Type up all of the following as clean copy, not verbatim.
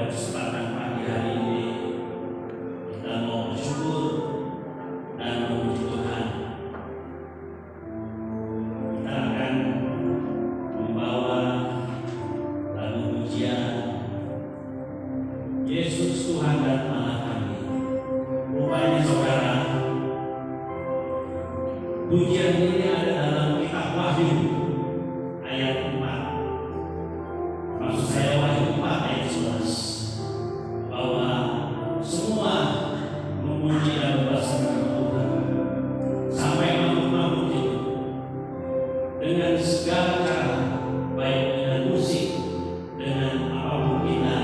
kesempatan pagi hari ini kita mau bersyukur dan memuji Tuhan. Kita akan membawa lagu pujian Yesus Tuhan dan Allah kami. Rupanya saudara, pujian ini ada dalam kitab Wahyu ayat 4. Maksud saya Wahyu 4 ayat 11, bahwa semua memuji dan membasmikan Tuhan sampai makhluk-makhluk itu dengan segala cara, baik dengan musik, dengan apapun kita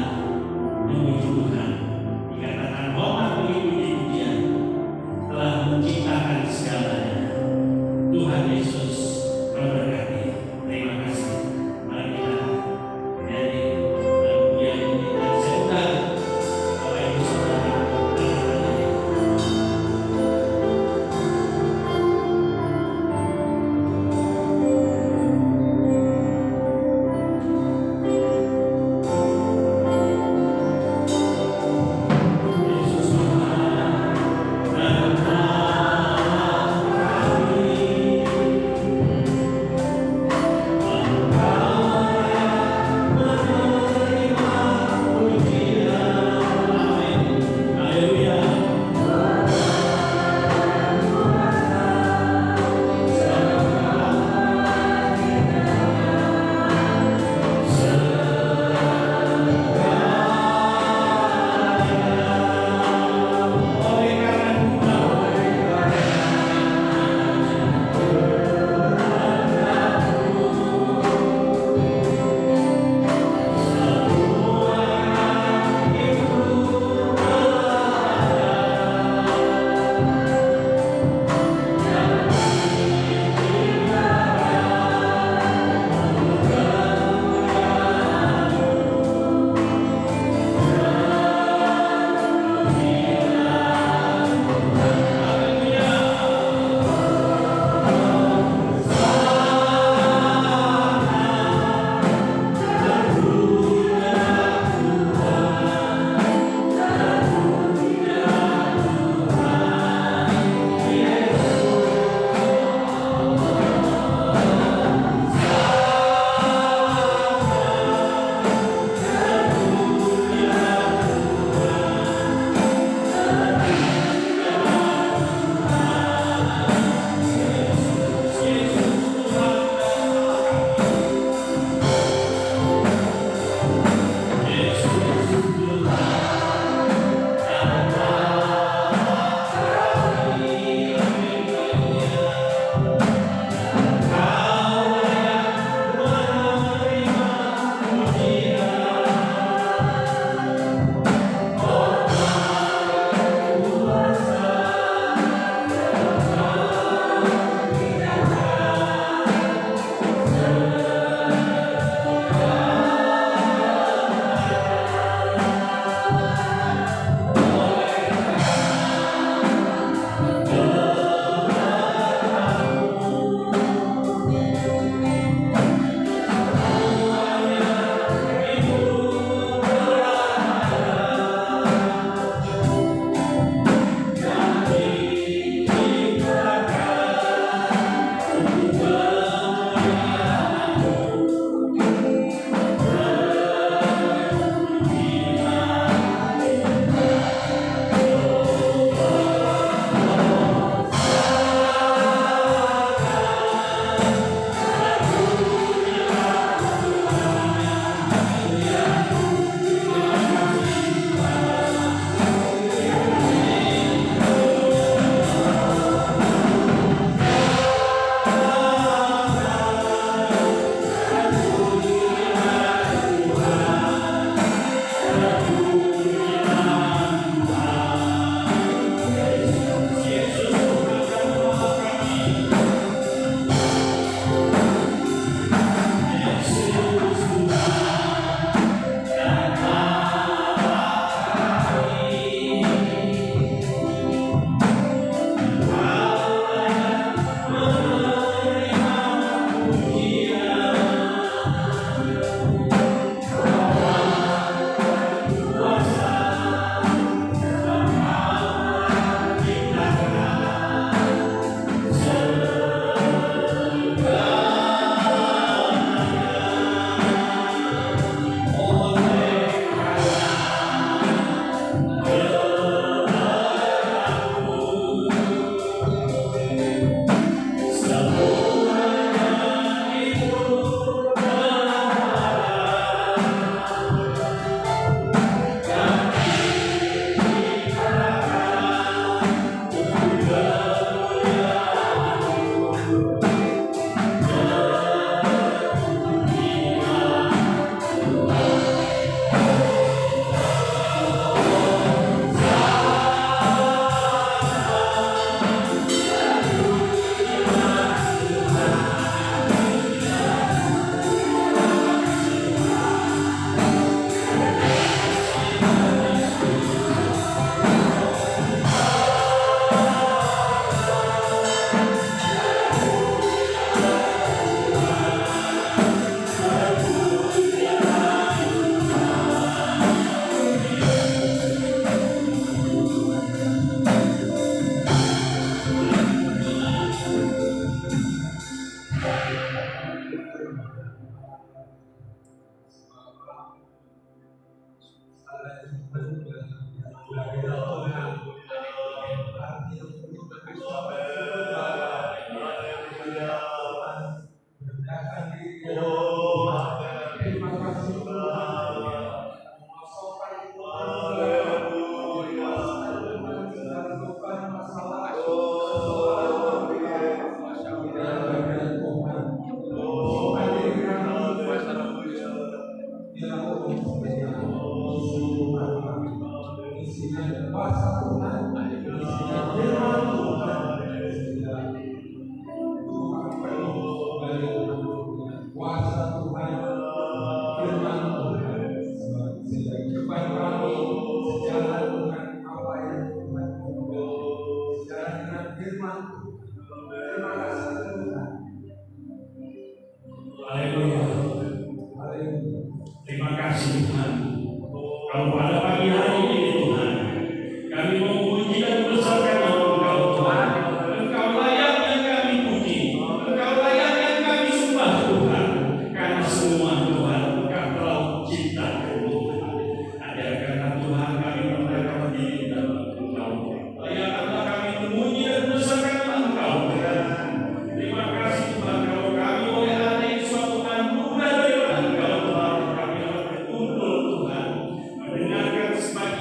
memuji Tuhan. Dikatakan hormat bagi pujian telah menciptakan segalanya. Tuhan Yesus memberkati. Terima kasih. Mari kita nyanyi lagu pujian ini dan saya undang Bapak Ibu Saudara anak-anak. Haleluya. Terima kasih Tuhan. Kalau pada pagi hari ini Tuhan, kami mau memuji dan membesarkan nama Engkau Tuhan. Engkau layak yang kami puji, Engkau layak yang kami sembah Tuhan. Karena semua Tuhan Engkau telah menciptakan Tuhan. Ajarkanlah Tuhan kami mendekatkan diri dalam Engkau. Layaklah kami memuji dan membesarkan nama Engkau Tuhan. Terima kasih Tuhan kalau kami boleh ada suatu anugerah dari Engkau Tuhan. Kami dapat berkumpul Tuhan, mendengarkan sebagai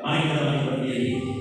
Mari kita berdiri.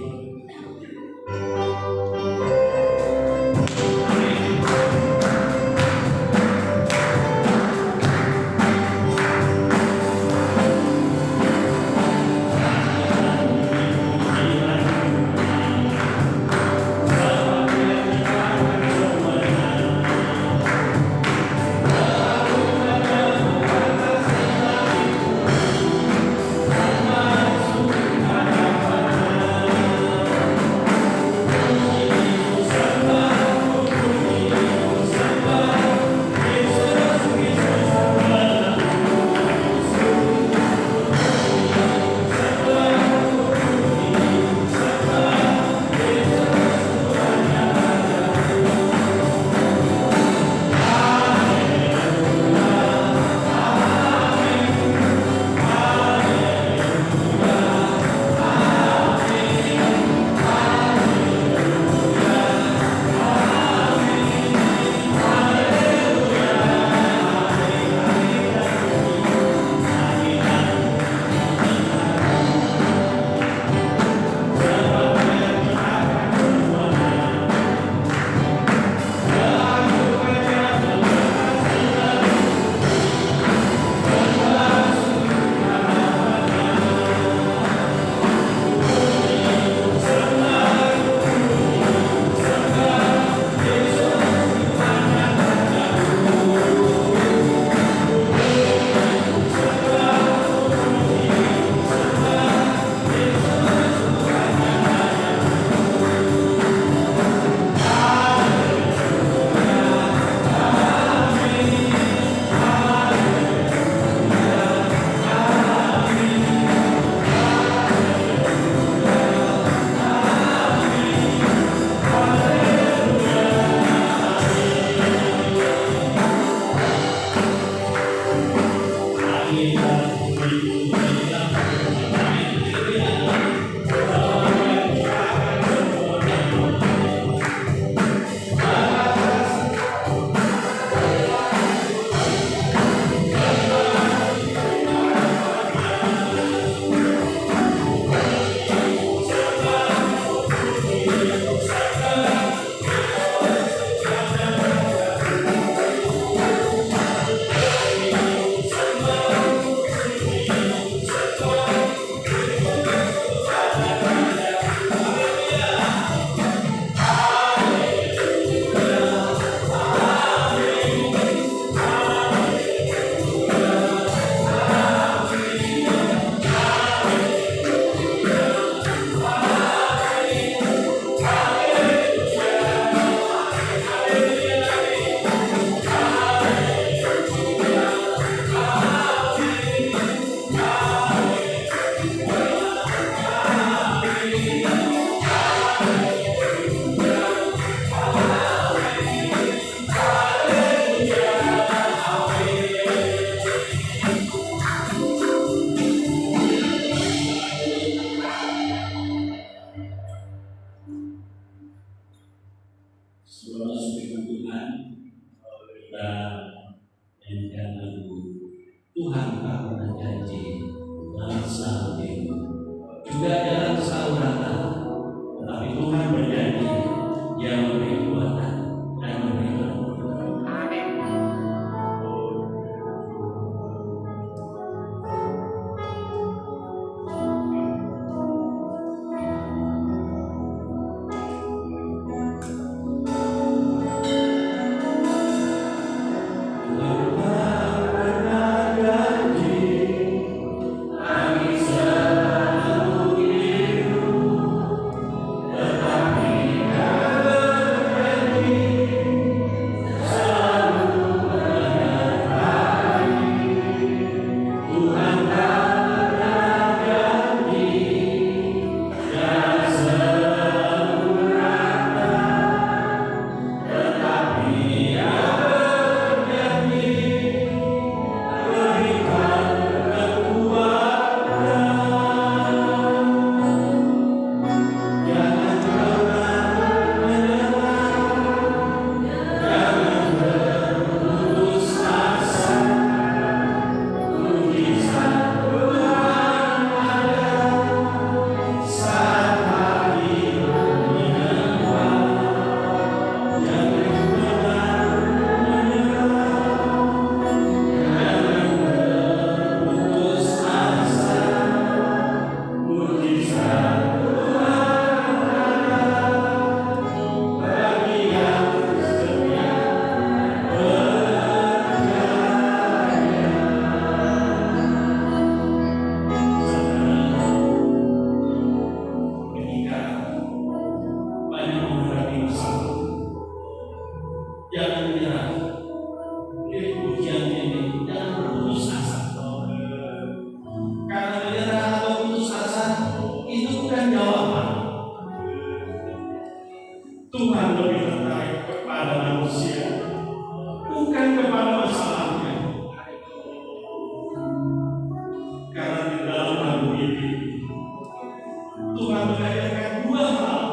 Tuhan mengajarkan dua hal,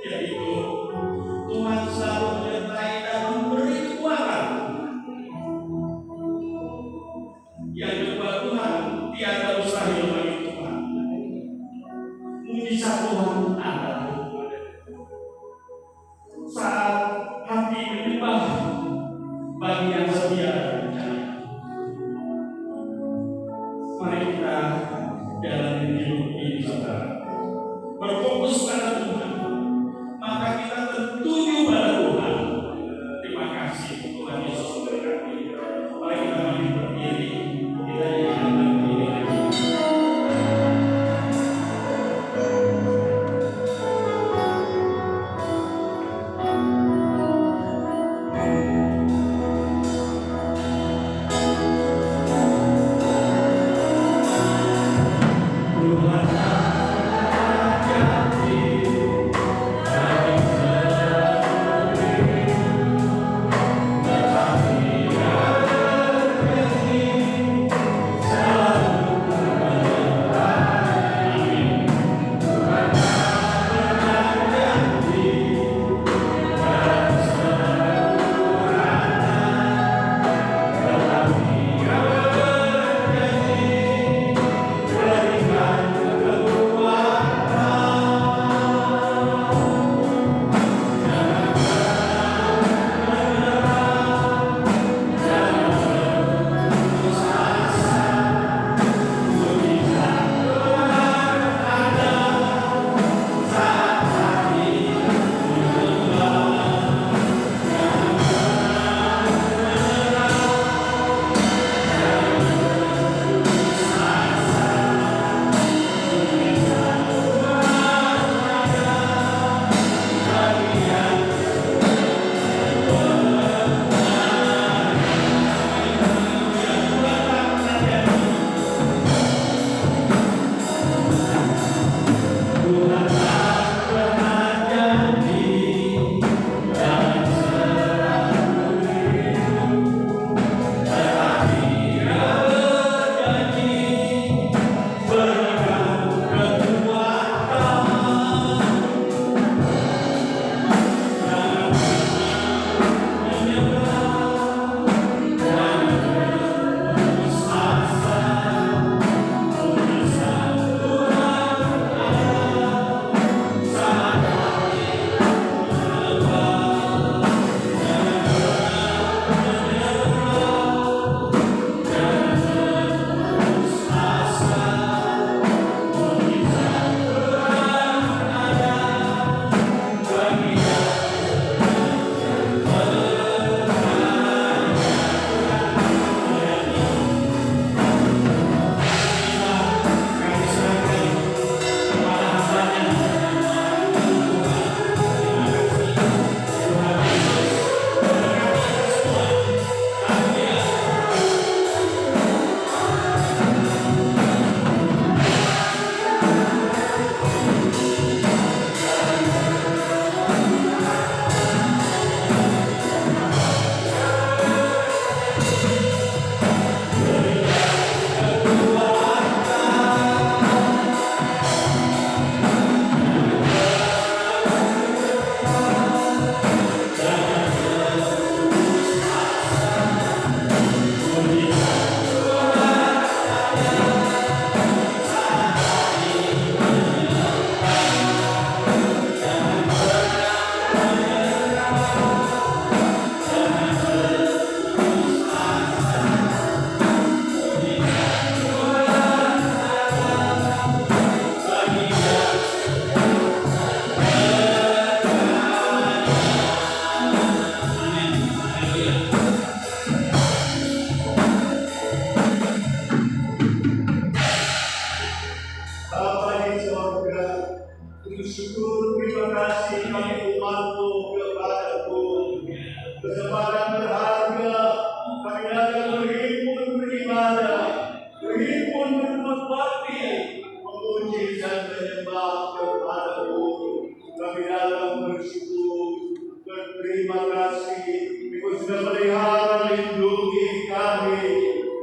yaitu Tuhan selalu menyertai dan memberi kekuatan. Yang kedua, Tuhan tiada mustahil bagi Tuhan. Mujizat Tuhan ada saat hati menyembah bagi yang setia dan percaya. Mari kita jalani hidup ini, saudara, berfokus pada Tuhan, maka kita tertuju pada Tuhan. Terima kasih Tuhan Yesus memberkati. Mari kita mari berdiri, kita nyanyikan berdiri lagi.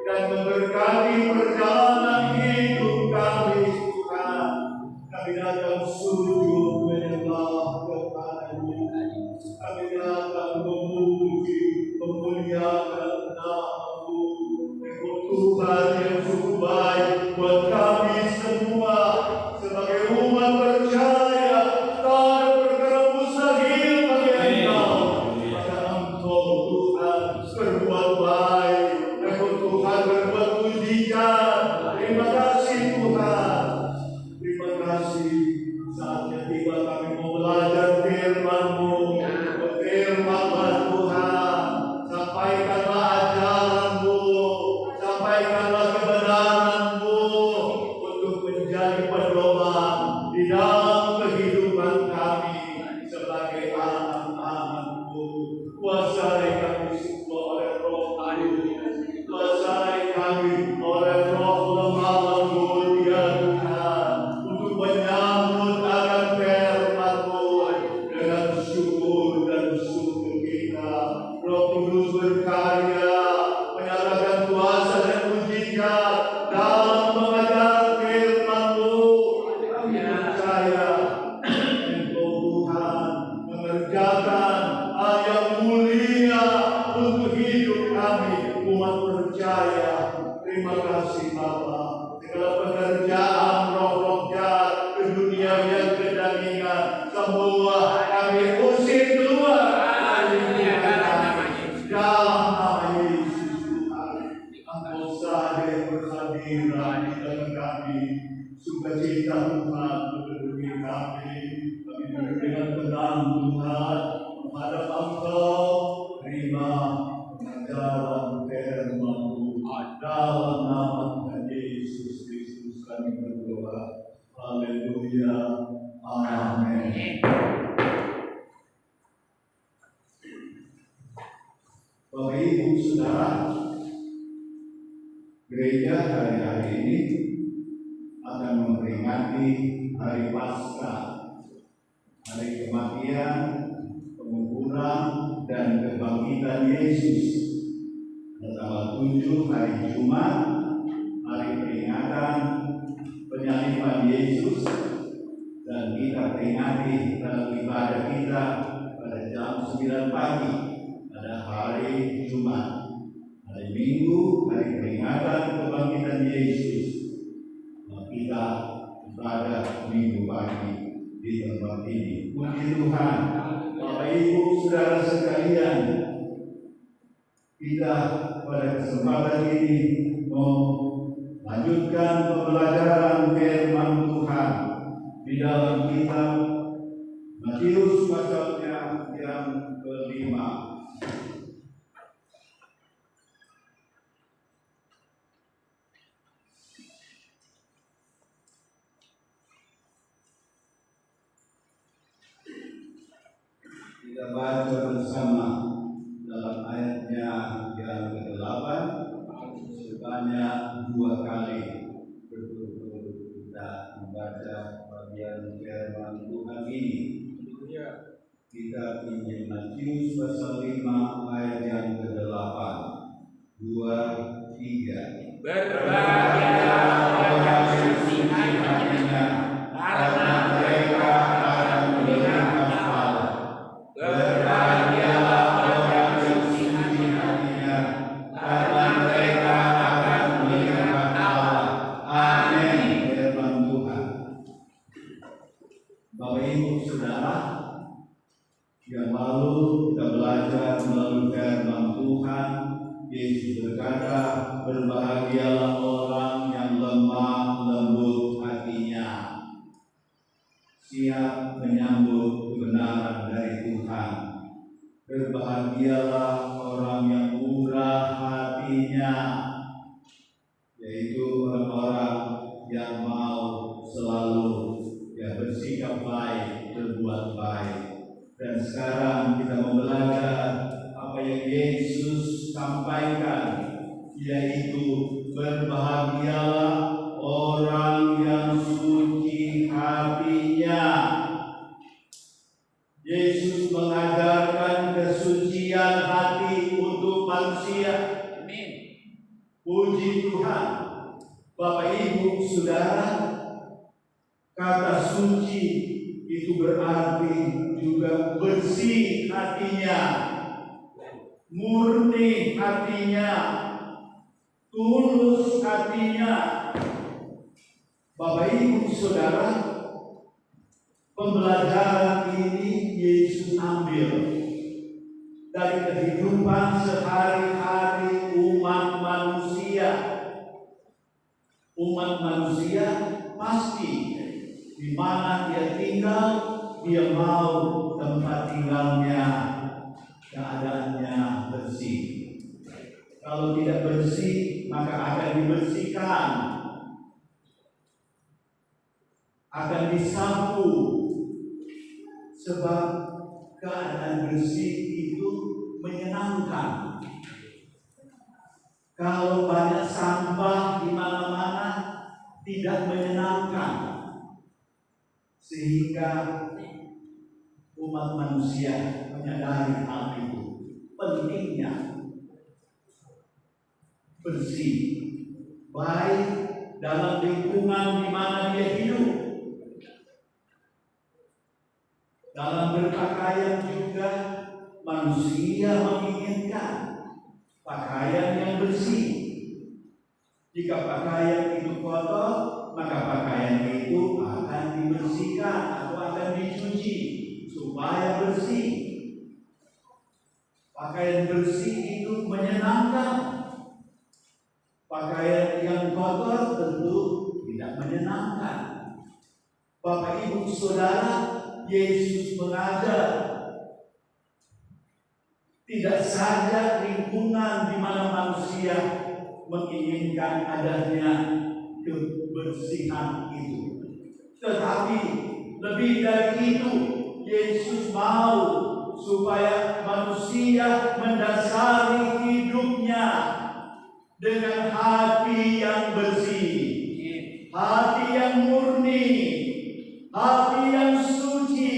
Dan memberkati perjalanan hidup kami, Tuhan. Tuhan di dalam kehidupan kami sebagai anak-anak-Mu. Kuasai kami semua oleh Roh Kudus, kuasai kami oleh Roh lemah lembut ya Tuhan, untuk menyambut akan firman-Mu dengan syukur dan syukur kita. Roh Kudus berkarya, menyatakan kuasa dan mujizat dalam mengajar firman-Mu. Kami percaya Engkau Tuhan mengerjakan hal yang mulia untuk hidup kami, umat percaya. Terima kasih Bapa. Segala pekerjaan roh-roh jahat ke dunia yang kedagingan, semua kami usir keluar dalam nama Yesus Tuhan. Engkau sadar berhadiran di dalam kami. Sukacita Tuhan memenuhi kami. Kami dengan tenang Tuhan menghadap Engkau. Terima pengajaran firman-Mu dalam nama Tuhan Yesus Kristus kami berdoa. Haleluya. Amin. Bapak Ibu Saudara, gereja hari-hari ini akan memperingati hari Paskah, hari kematian, penguburan, dan kebangkitan Yesus. Tanggal 7 hari Jumat, hari peringatan penyaliban Yesus, dan kita peringati dalam ibadah kita pada jam 9 pagi pada hari Jumat. Hari Minggu, hari peringatan kebangkitan Yesus, kita ibadah Minggu pagi di tempat ini. Puji Tuhan. Bapak Ibu Saudara sekalian, kita pada kesempatan ini mau lanjutkan pembelajaran firman Tuhan di dalam kitab Matius pasalnya yang kelima. Kita baca bersama dalam ayatnya yang ke-8 sebanyak 2 kali berturut-turut kita membaca bagian firman Tuhan ini. Kita pinjam Matius pasal 5 ayat yang ke-8. 2, 3. Berbahagialah orang suci hatinya, karena mereka akan melihat Allah. Berbahagialah orang suci hatinya, karena mereka akan melihat Allah. Amin. Firman Tuhan. Bapak Ibu Saudara, yang lalu kita belajar melalui firman Tuhan. Yesus berkata, berbahagialah orang yang lemah lembut hatinya, siap menyambut kebenaran dari Tuhan. Berbahagialah orang yang murah hatinya, yaitu orang-orang yang mau selalu bersikap baik, berbuat baik. Dan sekarang kita mau belajar apa yang Yesus sampaikan, yaitu berbahagialah orang yang suci hatinya. Yesus mengajarkan kesucian hati untuk manusia. Amin. Puji Tuhan. Bapak Ibu Saudara, kata suci itu berarti juga bersih hatinya, murni hatinya, tulus hatinya. Bapak Ibu Saudara, pembelajaran ini Yesus ambil dari kehidupan sehari-hari umat manusia. Umat manusia pasti di mana dia tinggal, dia mau tempat tinggalnya, keadaannya bersih. Kalau tidak bersih, maka akan dibersihkan. akan disapu, sebab keadaan bersih itu menyenangkan. Kalau banyak sampah di mana-mana tidak menyenangkan, sehingga umat manusia menyadari hal itu, pentingnya bersih, baik dalam lingkungan di mana dia hidup. Dalam berpakaian juga manusia menginginkan pakaian yang bersih. Jika pakaian itu kotor, maka pakaian itu akan dibersihkan atau akan dicuci supaya bersih. Pakaian bersih itu menyenangkan. Pakaian yang kotor tentu tidak menyenangkan. Bapak Ibu Saudara, Yesus mengajar tidak saja lingkungan di mana manusia menginginkan adanya kebersihan itu, tetapi lebih dari itu, Yesus mau supaya manusia mendasari hidupnya dengan hati yang bersih, hati yang murni, hati yang suci,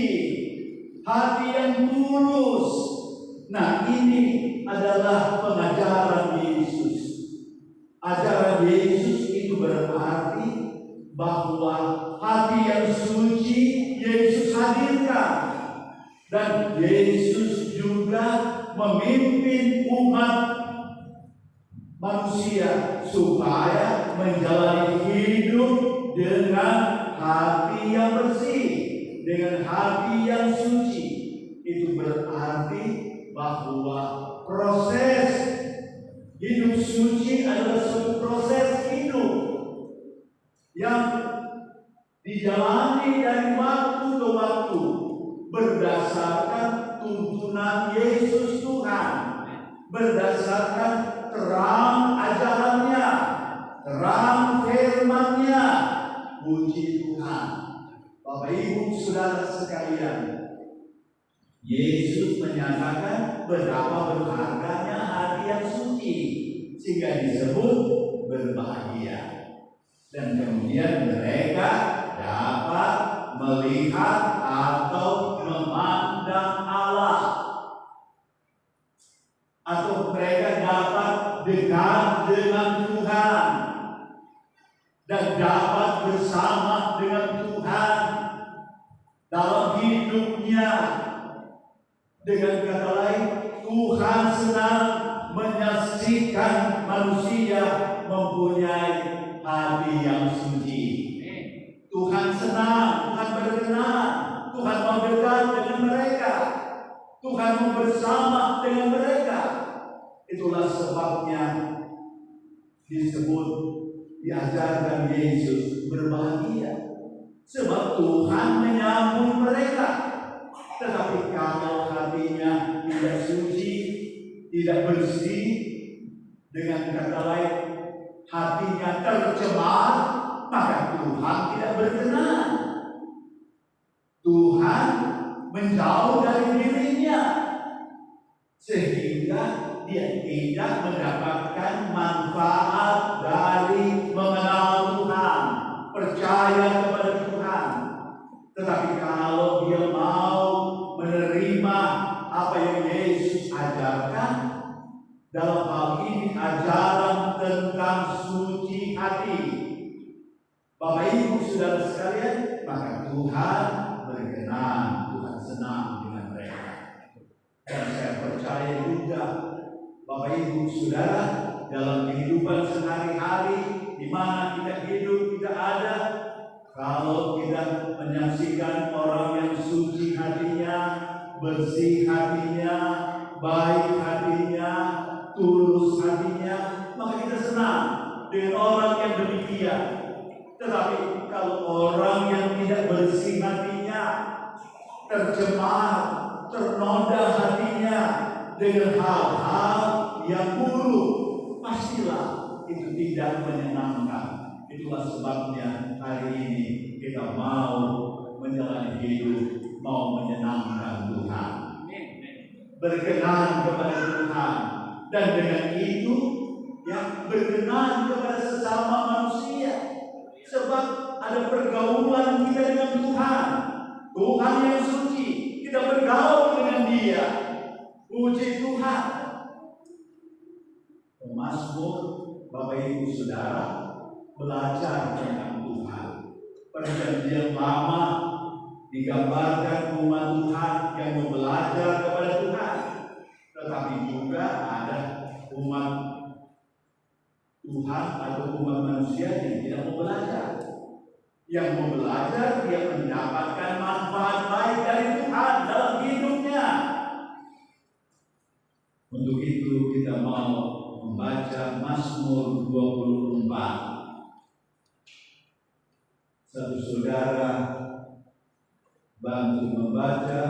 hati yang tulus. Nah, ini adalah pengajaran Yesus. Ajaran Yesus itu berarti bahwa hati yang suci Yesus hadirkan, dan Yesus juga memimpin umat manusia supaya menjalani hidup dengan hati yang bersih, dengan hati yang suci. Itu berarti bahwa proses hidup suci adalah suatu proses hidup yang dijalani dari waktu ke waktu berdasarkan tuntunan Yesus Tuhan, berdasarkan terang ajarannya, terang firman-Nya. Puji Tuhan. Bapak Ibu Saudara sekalian, Yesus menyatakan betapa berharganya hati yang suci, sehingga disebut berbahagia. Dan kemudian mereka dapat melihat atau memandang Allah, atau mereka dapat dekat dengan Tuhan dan dapat bersama dengan Tuhan dalam hidupnya. Dengan kata lain, Tuhan senang menyaksikan manusia mempunyai hati yang suci. Tuhan senang, Tuhan berkenan, Tuhan mau dekat dengan mereka, Tuhan mau bersama dengan mereka. Itulah sebabnya disebut, diajarkan Yesus berbahagia, sebab Tuhan menyambut mereka. Tetapi kalau hatinya tidak suci, tidak bersih, dengan kata lain hatinya tercemar, maka Tuhan tidak berkenan. Tuhan menjauh dari dirinya, sehingga dia tidak mendapatkan manfaat dari mengenal Tuhan, percaya kepada Tuhan. Tetapi kalau dia mau menerima apa yang Yesus ajarkan, dalam hal ini ajaran tentang suci hati, Bapak Ibu Saudara sekalian, maka Tuhan berkenan, Tuhan senang dengan mereka. Dan saya percaya juga Bapak Ibu Saudara, dalam kehidupan sehari-hari di mana kita hidup, kita ada, kalau kita menyaksikan orang yang suci hatinya, bersih hatinya, baik hatinya, tulus hatinya, maka kita senang dengan orang yang demikian. Tetapi kalau orang yang tidak bersih hatinya, tercemar, ternoda hatinya dengan hal-hal yang buruk, pastilah itu tidak menyenangkan. Itulah sebabnya hari ini kita mau menjalani hidup, mau menyenangkan Tuhan, berkenan kepada Tuhan, dan dengan itu yang berkenan kepada sesama manusia. Sebab ada pergaulan kita dengan Tuhan. Tuhan yang suci, kita bergaul dengan Dia. Puji Tuhan. Pemazmur, Bapak Ibu Saudara, belajar tentang Tuhan. Perjanjian lama digambarkan umat Tuhan yang mau belajar kepada Tuhan, tetapi juga ada umat Tuhan atau umat manusia yang tidak mau belajar. Yang mau belajar, dia mendapatkan manfaat baik dari Tuhan dalam hidupnya. Untuk itu kita mau membaca Mazmur 24. Satu saudara bantu membaca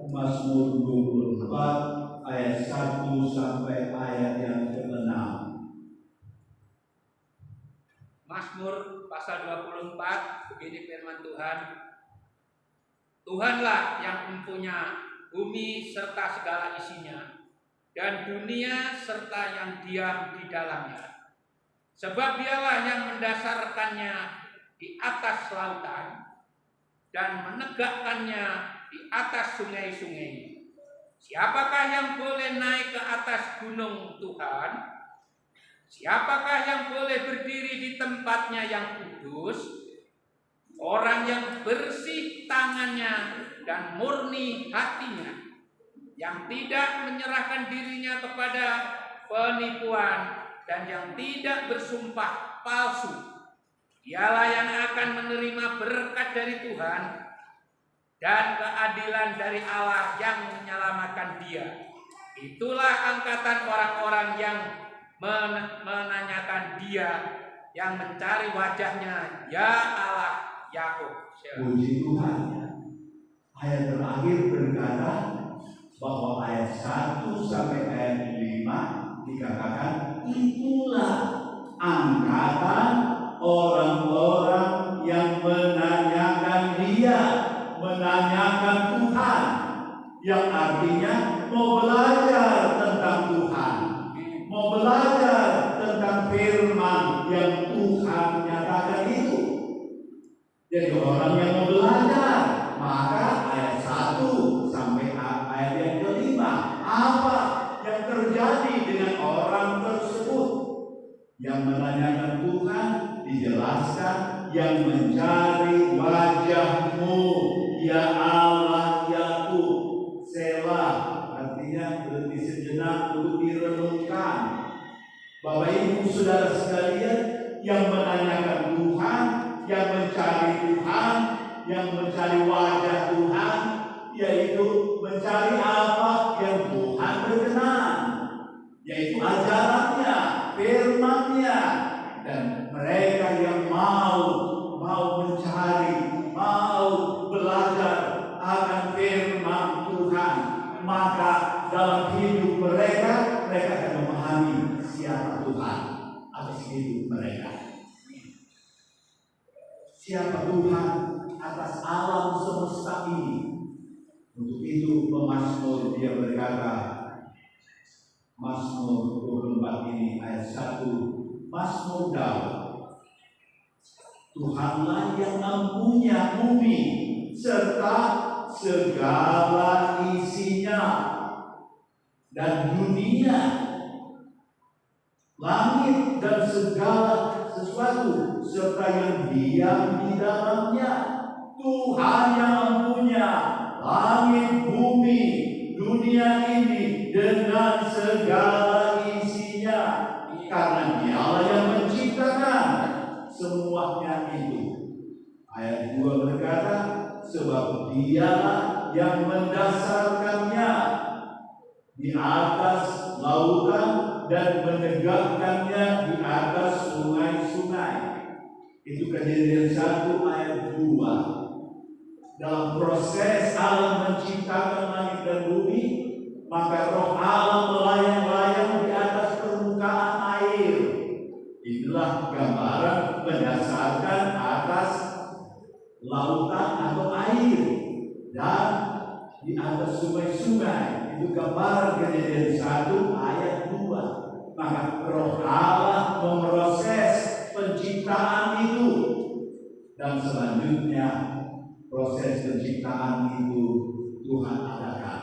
Mazmur 24 ayat 1 sampai ayat yang ke-6. Mazmur pasal 24, begini firman Tuhan. Tuhanlah yang mempunyai bumi serta segala isinya, dan dunia serta yang diam di dalamnya. Sebab Dialah yang mendasarkannya di atas lautan dan menegakkannya di atas sungai-sungai. Siapakah yang boleh naik ke atas gunung Tuhan? Siapakah yang boleh berdiri di tempatnya yang kudus? Orang yang bersih tangannya dan murni hatinya, yang tidak menyerahkan dirinya kepada penipuan dan yang tidak bersumpah palsu. Dialah yang akan menerima berkat dari Tuhan dan keadilan dari Allah yang menyelamatkan dia. Itulah angkatan orang-orang yang menanyakan dia, yang mencari wajahnya, ya Allah Yakub. Puji Tuhan. Ayat terakhir berkata bahwa ayat 1 sampai ayat 5 dikatakan itulah angkatan orang-orang yang menanyakan dia, menanyakan Tuhan, yang artinya mau belajar tentang Tuhan, mau belajar tentang firman yang Tuhan nyatakan itu. Jadi orang yang mau belajar, maka ayat 1 sampai ayat yang kelima, apa yang terjadi dengan orang tersebut yang menanyakan Tuhan? Dijelaskan, yang mencari wajah-Mu, ya Allah Yakub. Selah, artinya berhenti sejenak untuk direnungkan. Bapak Ibu Saudara sekalian, yang menanyakan Tuhan, yang mencari Tuhan, yang mencari wajah Tuhan, yaitu mencari apa yang Tuhan berkenan, yaitu ajarannya, firman-Nya. Dan mereka yang mau mencari, mau belajar akan firman Tuhan, maka dalam hidup mereka akan memahami siapa Tuhan atas hidup mereka. Siapa Tuhan atas alam semesta ini. Untuk itu pemazmur dia berkata, Mazmur 24 ini ayat 1, Mazmur Daud. Tuhanlah yang mempunyai bumi serta segala isinya, dan dunia, langit dan segala sesuatu serta yang diam di dalamnya. Tuhan yang mempunyai langit, bumi, dunia ini dengan segala isinya, karena Dialah yang menciptakan semuanya itu. Ayat 2 berkata, sebab Dialah yang mendasarkannya di atas lautan dan menegakkannya di atas sungai-sungai. Itu Kejadian 1 ayat 2. Dalam proses Allah menciptakan langit dan bumi, maka Roh Allah melayang-layang di atas permukaan air. Inilah gambaran mendasarkan atas lautan atau air, dan di atas sungai-sungai. Itu gambaran Kejadian 1 ayat 2. Maka Roh Allah memproses penciptaan itu, dan selanjutnya proses penciptaan itu Tuhan adakan.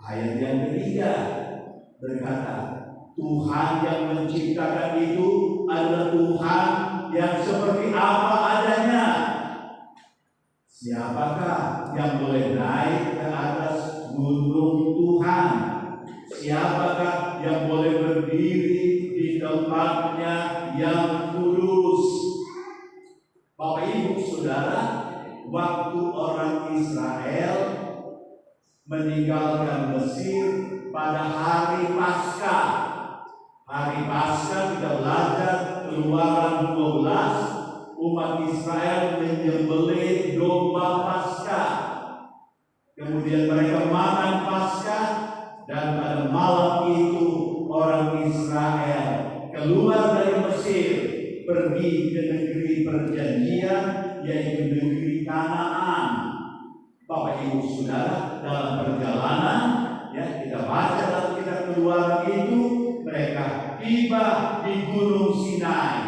Ayat yang ketiga berkata, Tuhan yang menciptakan itu adalah Tuhan yang seperti apa adanya. Siapakah yang boleh naik ke atas gunung Tuhan? Siapakah yang boleh berdiri di tempatnya yang kudus? Bapak Ibu Saudara, waktu orang Israel meninggalkan Mesir pada hari Paskah. Hari Paskah kita belajar Keluaran 12, umat Israel menyembelih domba Paskah. Kemudian mereka makan Paskah, dan pada malam itu orang Israel keluar dari Mesir, pergi ke negeri perjanjian, yaitu negeri Kanaan. Bapak Ibu Saudara, dalam perjalanan, ya kita baca dalam kitab Keluaran itu, mereka tiba di Gunung Sinai,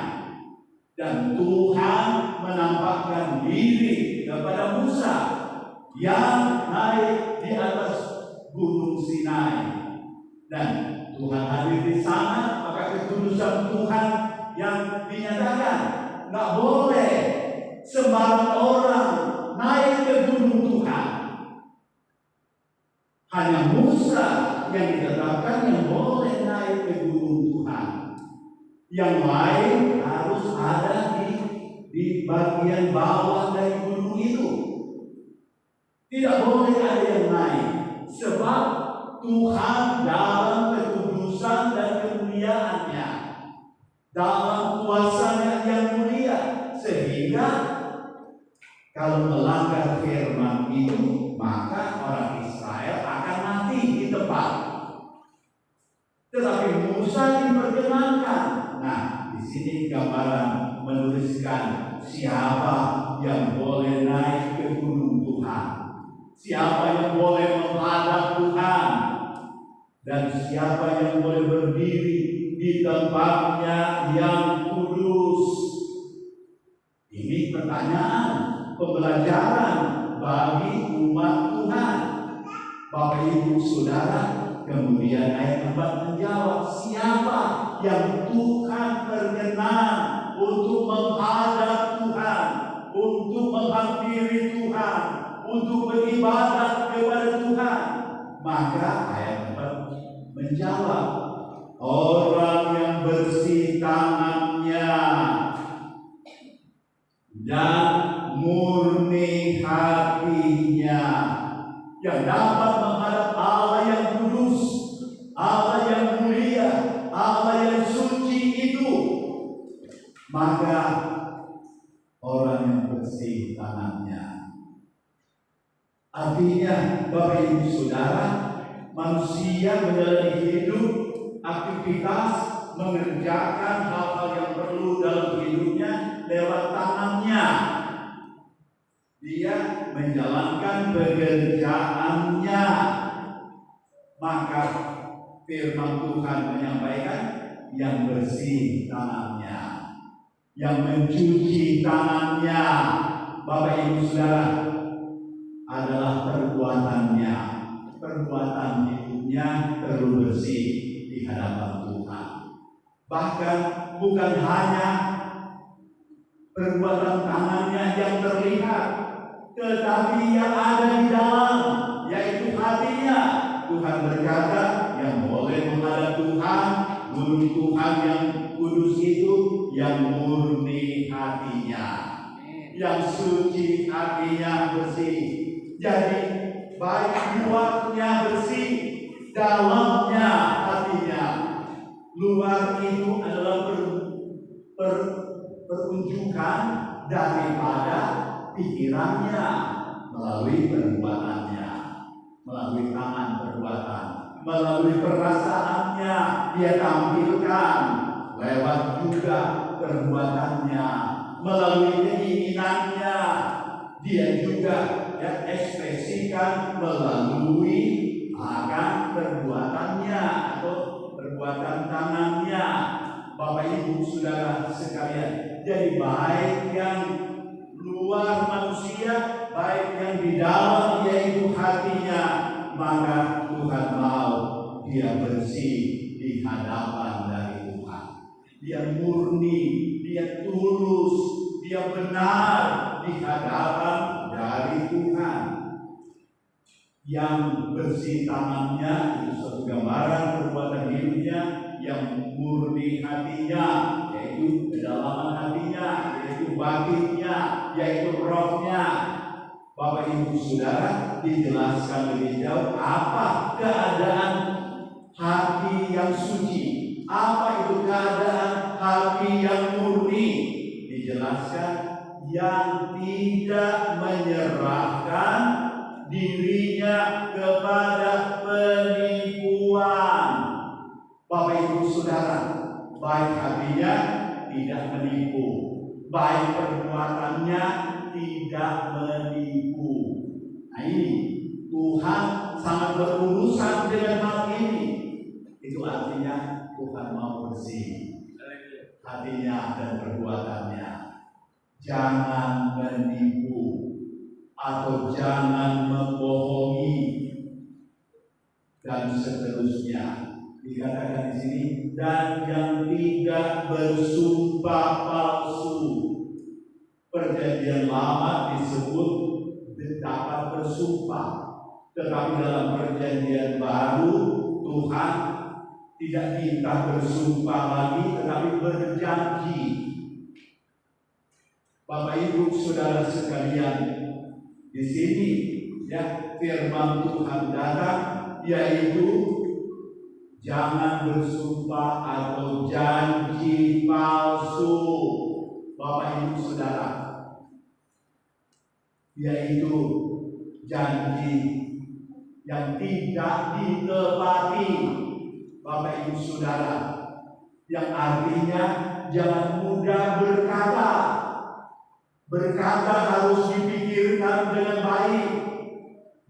dan Tuhan menampakkan diri kepada Musa yang naik di atas Gunung Sinai, dan Tuhan hadir di sana. Maka kekudusan Tuhan yang dinyatakan. Nggak boleh sembarang orang naik ke gunung Tuhan. Hanya Musa yang ditetapkan yang boleh naik ke gunung Tuhan. Yang lain harus ada di bagian bawah dari gunung itu. Tidak boleh ada yang naik, sebab Tuhan dalam kekudusan dan kemuliaannya, dalam kuasanya yang mulia, sehingga kalau melanggar firman itu, maka orang Israel akan mati di tempat. Tetapi Musa diperkenankan. Nah, di sini gambaran menuliskan siapa yang boleh naik ke gunung Tuhan, siapa yang boleh menghadap Tuhan, dan siapa yang boleh berdiri di tempatnya yang kudus. Ini pertanyaan pembelajaran bagi umat Tuhan. Bapak Ibu Saudara, kemudian ayat 4 menjawab, siapa yang Tuhan berkenan untuk menghadap Tuhan, untuk menghampiri Tuhan, untuk beribadat kepada Tuhan. Maka ayat 4 menjawab, orang yang bersih tangannya dan murni hatinya, yang dapat menghadap Allah yang kudus, Allah yang mulia, Allah yang suci itu. Maka orang yang bersih tangannya, artinya Bapak Ibu Saudara, manusia menjalani hidup, aktivitas, mengerjakan hal-hal yang perlu dalam hidupnya lewat tangannya. Dia menjalankan pekerjaannya. Maka firman Tuhan menyampaikan yang bersih tangannya, yang mencuci tangannya, Bapak Ibu Saudara, adalah perbuatannya. Perbuatan hidupnya perlu bersih di hadapan Tuhan. Bahkan bukan hanya perbuatan tangannya yang terlihat, tetapi yang ada di dalam, yaitu hatinya. Tuhan berkata, yang boleh menghadap Tuhan, gunung Tuhan yang kudus itu, yang murni hatinya, yang suci hatinya, bersih. Jadi baik luarnya bersih, dalamnya hatinya. Luar itu adalah perunjukan daripada pikirannya melalui perbuatannya, melalui tangan perbuatan, melalui perasaannya dia tampilkan, lewat juga perbuatannya, melalui keinginannya dia juga ekspresikan melalui akan perbuatannya atau perbuatan tangannya. Bapak Ibu Saudara sekalian, jadi baik yang luar manusia, baik yang di dalam yaitu hatinya, maka Tuhan mau dia bersih di hadapan dari Tuhan. Dia murni, dia tulus, dia benar di hadapan dari Tuhan. Yang bersih tangannya itu suatu gambaran perbuatan hidupnya, yang murni hatinya yaitu kedalaman hatinya, yaitu batinnya, yaitu rohnya. Bapak Ibu Saudara, dijelaskan lebih jauh apa keadaan hati yang suci, apa itu keadaan hati yang murni. Dijelaskan yang tidak menyerahkan dirinya kepada penipuan. Bapak Ibu Saudara, baik hatinya tidak menipu, baik perbuatannya tidak menipu. Nah ini Tuhan sangat berurusan dengan hal ini. Itu artinya Tuhan mau bersih hatinya dan perbuatannya. Jangan menipu atau jangan membohongi dan seterusnya. Dikatakan di sini, dan yang tidak bersumpah palsu. Perjanjian lama disebut dapat bersumpah, tetapi dalam perjanjian baru Tuhan tidak minta bersumpah lagi, tetapi berjanji. Bapak Ibu Saudara sekalian, di sini firman Tuhan datang, yaitu jangan bersumpah atau janji palsu. Bapak Ibu Saudara, yaitu janji yang tidak ditepati. Bapak Ibu Saudara, yang artinya jangan mudah berkata. Berkata harus dipikirkan dengan baik.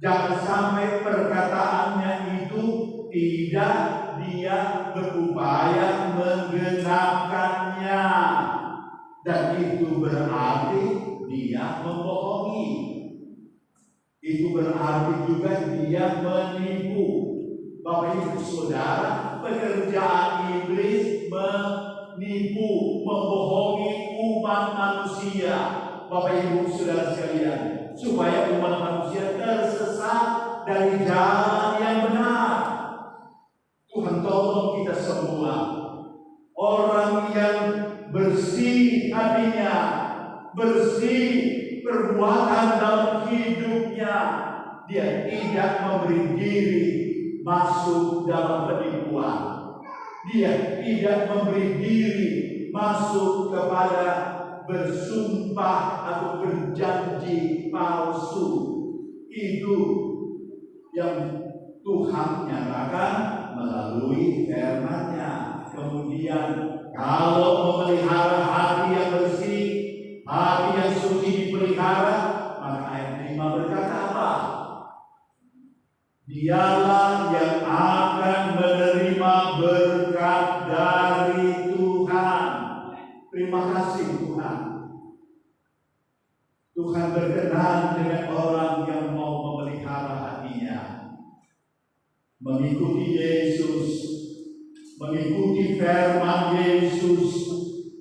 Jangan sampai perkataannya itu tidak dia berupaya menggenapkannya, dan itu berarti dia membohongi. Itu berarti juga dia menipu. Bapak Ibu Saudara, pekerjaan iblis menipu, membohongi umat manusia. Bapak Ibu Saudara sekalian, supaya umat manusia tersesat dari jalan yang benar. Tuhan tolong kita semua, orang yang bersih hatinya, bersih perbuatan dalam hidupnya, dia tidak memberi diri masuk dalam penipuan. Dia tidak memberi diri masuk kepada bersumpah atau berjanji palsu. Itu yang Tuhan nyatakan melalui firman-Nya. Kemudian kalau memelihara hati yang bersih, hati yang suci dipelihara, maka ayat 5 berkata apa? Dialah yang akan menerima berkat dari Tuhan. Terima kasih Tuhan. Tuhan berkenan dengan orang yang mau memelihara hatinya, mengikuti Yesus, mengikuti firman Yesus,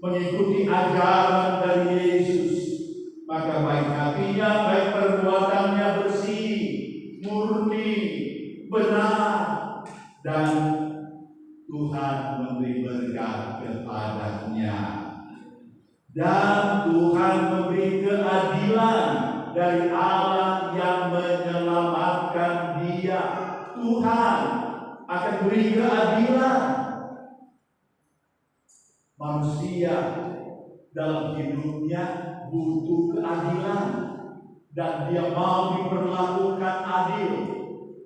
mengikuti ajaran dari Yesus. Maka baik hatinya, baik perbuatannya bersih, murni, benar, dan Tuhan memberi berkat kepadanya. Dan Tuhan memberi keadilan dari Allah yang menyelamatkan dia. Tuhan akan beri keadilan. Manusia dalam hidupnya butuh keadilan, dan dia mau diperlakukan adil.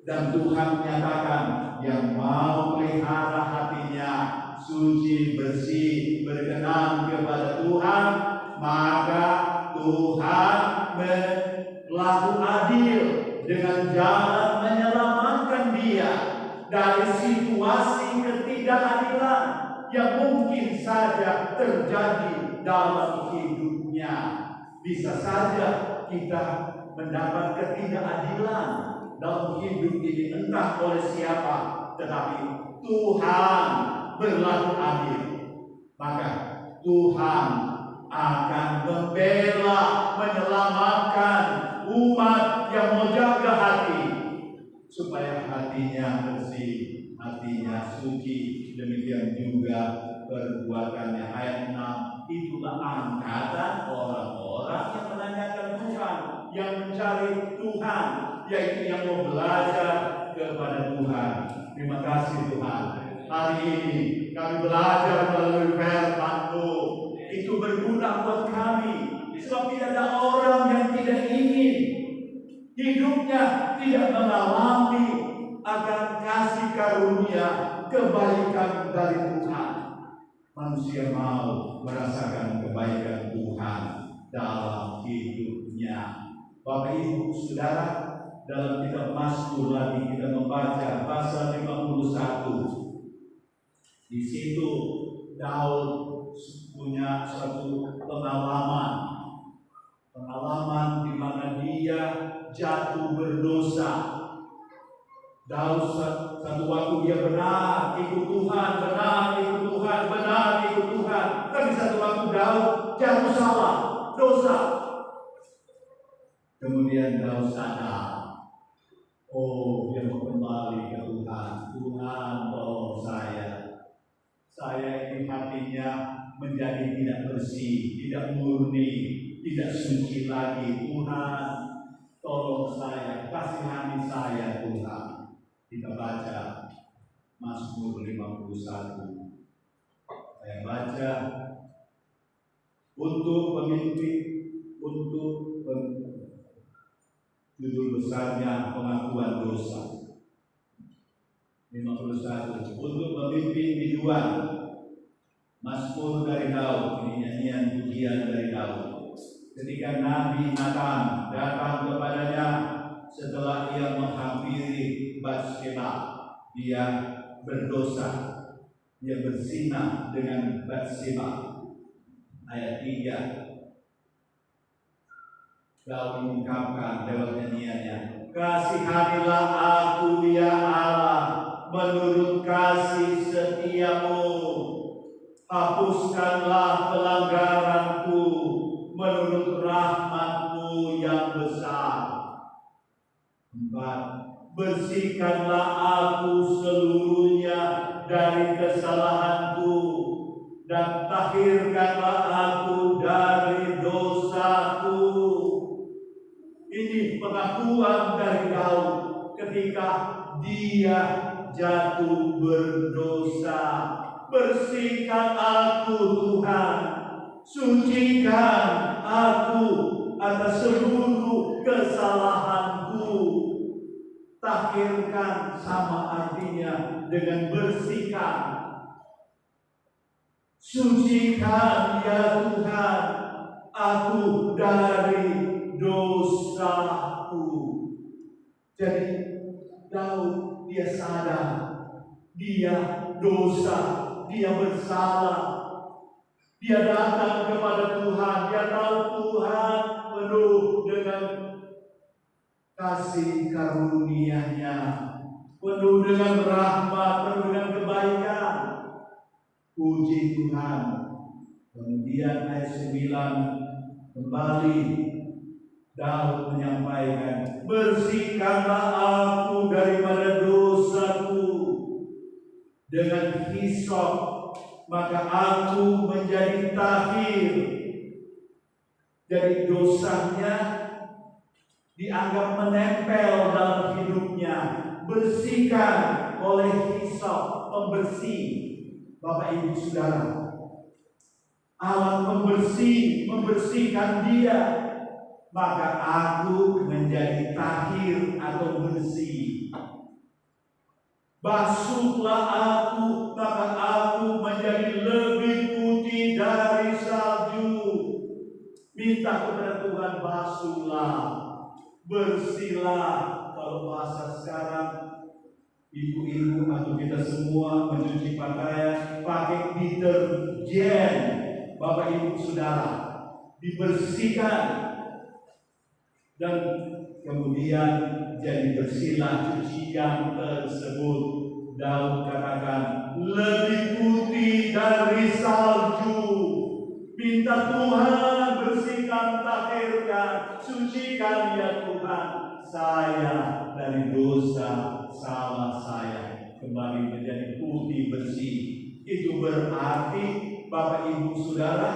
Dan Tuhan menyatakan, yang mau pelihara hatinya suci, bersih, berkenan kepada Tuhan, maka Tuhan berlaku adil dengan jalan menyelamatkan dia dari situasi ketidakadilan yang mungkin saja terjadi dalam hidupnya. Bisa saja kita mendapat ketidakadilan dalam hidup ini, entah oleh siapa, tetapi Tuhan berlaku adil. Maka Tuhan akan membela, menyelamatkan umat yang mau jaga hati, supaya hatinya bersih, hatinya suci. Demikian juga perbuatannya. Ayat 6, itulah angkatan orang-orang yang menanyakan Tuhan, yang mencari Tuhan, yaitu yang mau belajar kepada Tuhan. Terima kasih Tuhan. Hari ini kami belajar melalui firman-Mu. Itu berguna buat kami. Sebab tidak ada orang yang tidak ingin hidupnya tidak mengalami akan kasih karunia kebaikan dari Tuhan. Manusia mau merasakan kebaikan Tuhan dalam hidupnya. Bapak Ibu Saudara, dalam kitab Mazmur lagi kita membaca pasal 51. Di situ Daud punya suatu pengalaman di mana dia jatuh berdosa. Daud satu waktu dia benar ikut Tuhan, benar ikut Tuhan. Tapi satu waktu Daud jatuh salah, dosa. Kemudian Daud sadar, oh dia mau kembali ke Tuhan. Tuhan tolong saya. Saya ini hatinya menjadi tidak bersih, tidak murni, tidak suci lagi. Tuhan, tolong saya, kasihani saya Tuhan. Kita baca Mazmur 51. Saya baca untuk pemimpin, judul besarnya pengakuan dosa. 51. Untuk pemimpin biduan, Mazmur dari Daud. Ini nyanyian pujian dari Daud. Ketika Nabi Nathan datang kepadanya setelah ia menghampiri Batsheba, dia berdosa, dia berzina dengan Batsheba. Ayat 3, Daud mengungkapkan lewat nyanyiannya, kasihanilah aku ya Allah, menurut kasih setiamu, hapuskanlah pelanggaranku menurut rahmat-Mu yang besar. 4. Bersihkanlah aku seluruhnya dari kesalahanku, dan tahirkanlah aku dari dosaku. Ini pengakuan dari Daud ketika dia jatuh berdosa. Bersihkan aku Tuhan, sucikan aku atas seluruh kesalahanku. Tahirkan sama artinya dengan bersihkan. Sucikan ya Tuhan aku dari dosaku. Jadi Daud dia sadar dia dosa, dia bersalah. Dia datang kepada Tuhan. Dia tahu Tuhan penuh dengan kasih karunia-Nya, penuh dengan rahmat, penuh dengan kebaikan. Puji Tuhan. Kemudian ayat 9 kembali Daud menyampaikan, bersihkanlah aku daripada dosaku dengan hisop, maka aku menjadi tahir. Jadi dosanya dianggap menempel dalam hidupnya. Bersihkan oleh hisop, pembersih. Bapak Ibu Saudara, alat pembersih membersihkan dia, maka aku menjadi tahir atau bersih. Basuhlah aku, maka aku menjadi lebih putih dari salju. Minta kepada Tuhan, basuhlah. Bersihlah, kalau bahasa sekarang ibu-ibu atau kita semua mencuci pakaian pakai deterjen. Bapak Ibu Saudara, dibersihkan dan kemudian jadi bersihlah cucian tersebut. Daud katakan lebih putih dari salju. Minta Tuhan bersihkan, tahirkan, sucikan ya Tuhan saya dari dosa salah saya kembali menjadi putih bersih. Itu berarti Bapak Ibu Saudara,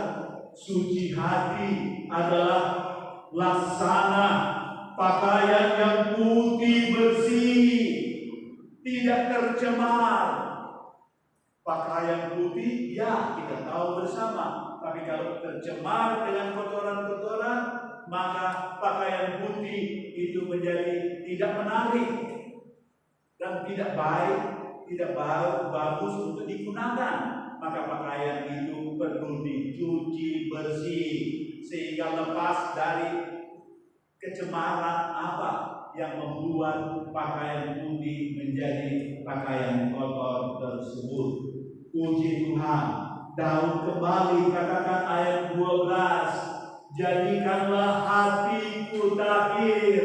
suci hati adalah laksana pakaian yang putih bersih, tidak tercemar. Pakaian putih ya kita tahu bersama, tapi kalau tercemar dengan kotoran-kotoran, maka pakaian putih itu menjadi tidak menarik dan tidak baik, tidak bagus untuk digunakan. Maka pakaian itu perlu dicuci bersih sehingga lepas dari kecemaran apa yang membuat pakaian putih menjadi pakaian kotor tersebut. Puji Tuhan, Daud kembali katakan ayat 12, jadikanlah hatiku tahir.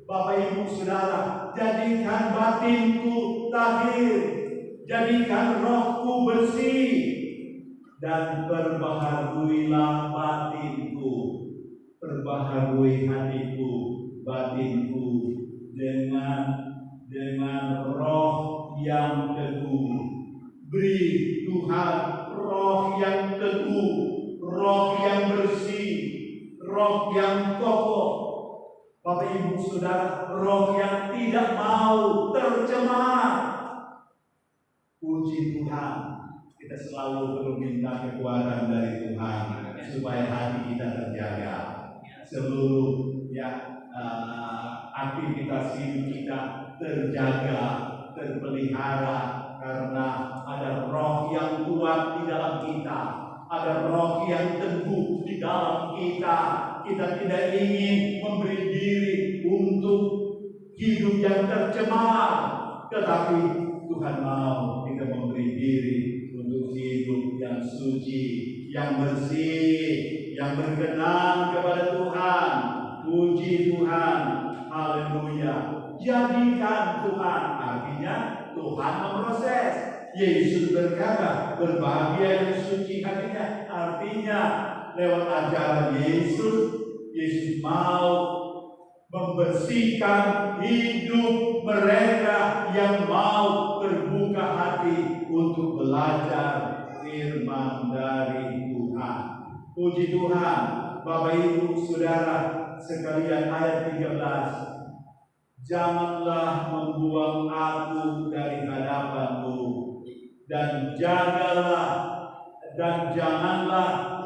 Bapak Ibu Saudara, jadikan batinku tahir, jadikan rohku bersih, dan perbaharuilah batinku. Perbaharui hatiku, batinku dengan roh yang teguh. Beri Tuhan roh yang teguh, roh yang bersih, roh yang kokoh. Bapak Ibu Saudara, roh yang tidak mau tercemar. Puji Tuhan, kita selalu perlu minta kekuatan dari Tuhan supaya hati kita terjaga. Seluruh aktivitas hidup kita terjaga, terpelihara, karena ada roh yang kuat di dalam kita, ada roh yang teguh di dalam kita. Kita tidak ingin memberi diri untuk hidup yang tercemar, tetapi Tuhan mau kita memberi diri untuk hidup yang suci, yang bersih, yang berkenan kepada Tuhan. Puji Tuhan, haleluya. Jadikan Tuhan, artinya Tuhan memproses. Yesus berkata, berbahagia yang suci hatinya, artinya lewat ajaran Yesus mau membersihkan hidup mereka yang mau terbuka hati untuk belajar firman dari Tuhan. Puji Tuhan, Bapak Ibu Saudara sekalian, ayat 13. Janganlah membuang aku dari hadapanmu, dan janganlah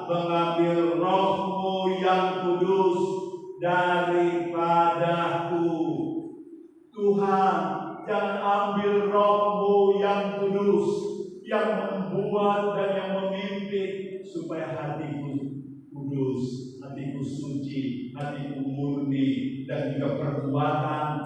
mengambil rohmu yang kudus daripadaku. Tuhan, jangan ambil rohmu yang kudus, yang membuat dan yang memimpin supaya hatiku kudus, hatiku suci, hatiku murni, dan juga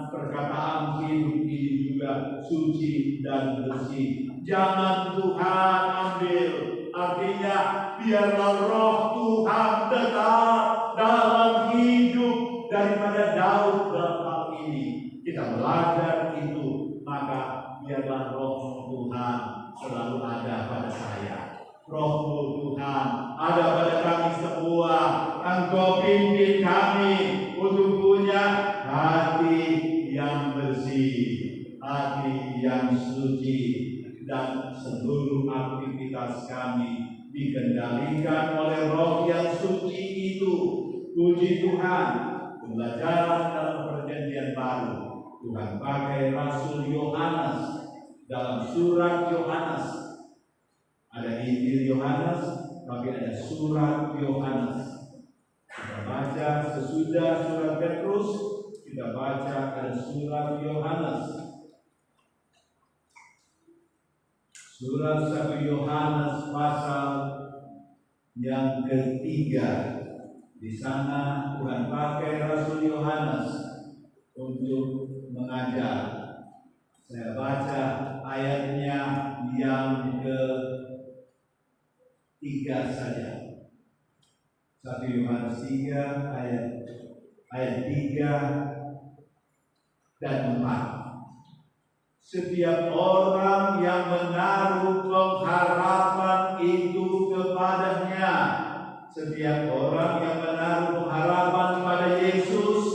perkataan hidup ini juga suci dan bersih. Jangan Tuhan ambil, artinya biarlah roh Tuhan tetap dalam hidup daripada Daud dalam hal ini. Kita belajar itu, maka biarlah roh Tuhan selalu ada pada saya. Roh Tuhan ada pada kami semua. Engkau pimpin kami untuk punya hati yang bersih, hati yang suci, dan seluruh aktivitas kami dikendalikan oleh roh yang suci itu. Puji Tuhan, pembelajaran dalam perjanjian baru Tuhan pakai Rasul Yohanes dalam surat Yohanes. Ada Injil Yohanes, tapi ada surat Yohanes. Kita baca sesudah surat Petrus, kita baca ada surat Yohanes. Surat 1 Yohanes pasal yang ketiga. Di sana Tuhan pakai Rasul Yohanes untuk mengajar. Saya baca ayatnya yang ke-3 saja. 1 Yohanes 3 ayat 3 dan 4. Setiap orang yang menaruh pengharapan itu kepadanya, setiap orang yang menaruh pengharapan pada Yesus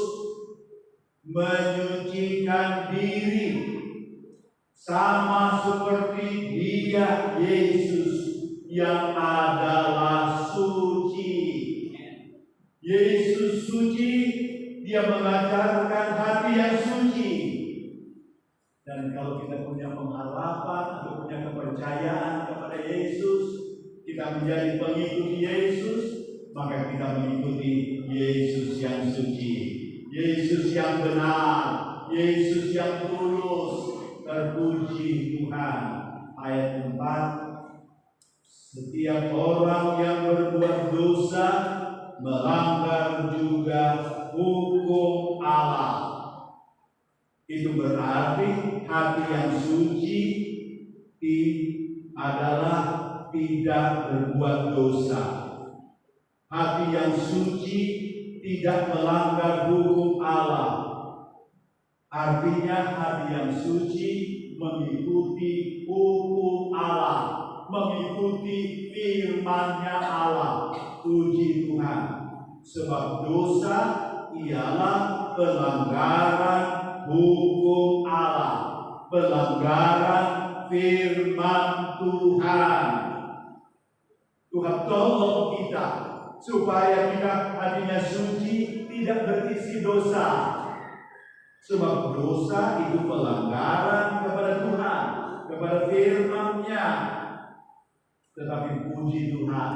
menyucikan diri sama seperti Dia, Yesus, yang adalah suci. Yesus suci, Dia mengajarkan hati yang suci. Dan kalau kita punya pengharapan atau punya kepercayaan kepada Yesus, kita menjadi pengikut Yesus, maka kita mengikuti Yesus yang suci, Yesus yang benar, Yesus yang tulus. Terpuji Tuhan. Ayat 4, setiap orang yang berbuat dosa melanggar juga hukum Allah. Itu berarti hati yang suci adalah tidak berbuat dosa. Hati yang suci tidak melanggar hukum Allah. Artinya hati yang suci mengikuti hukum Allah, mengikuti firman-Nya Allah. Puji Tuhan. Sebab dosa ialah pelanggaran hukum Allah, pelanggaran firman Tuhan. Tuhan tolong kita supaya kita hatinya suci, tidak berisi dosa. Sebab dosa itu pelanggaran kepada Tuhan, kepada firman-Nya. Tetapi puji Tuhan,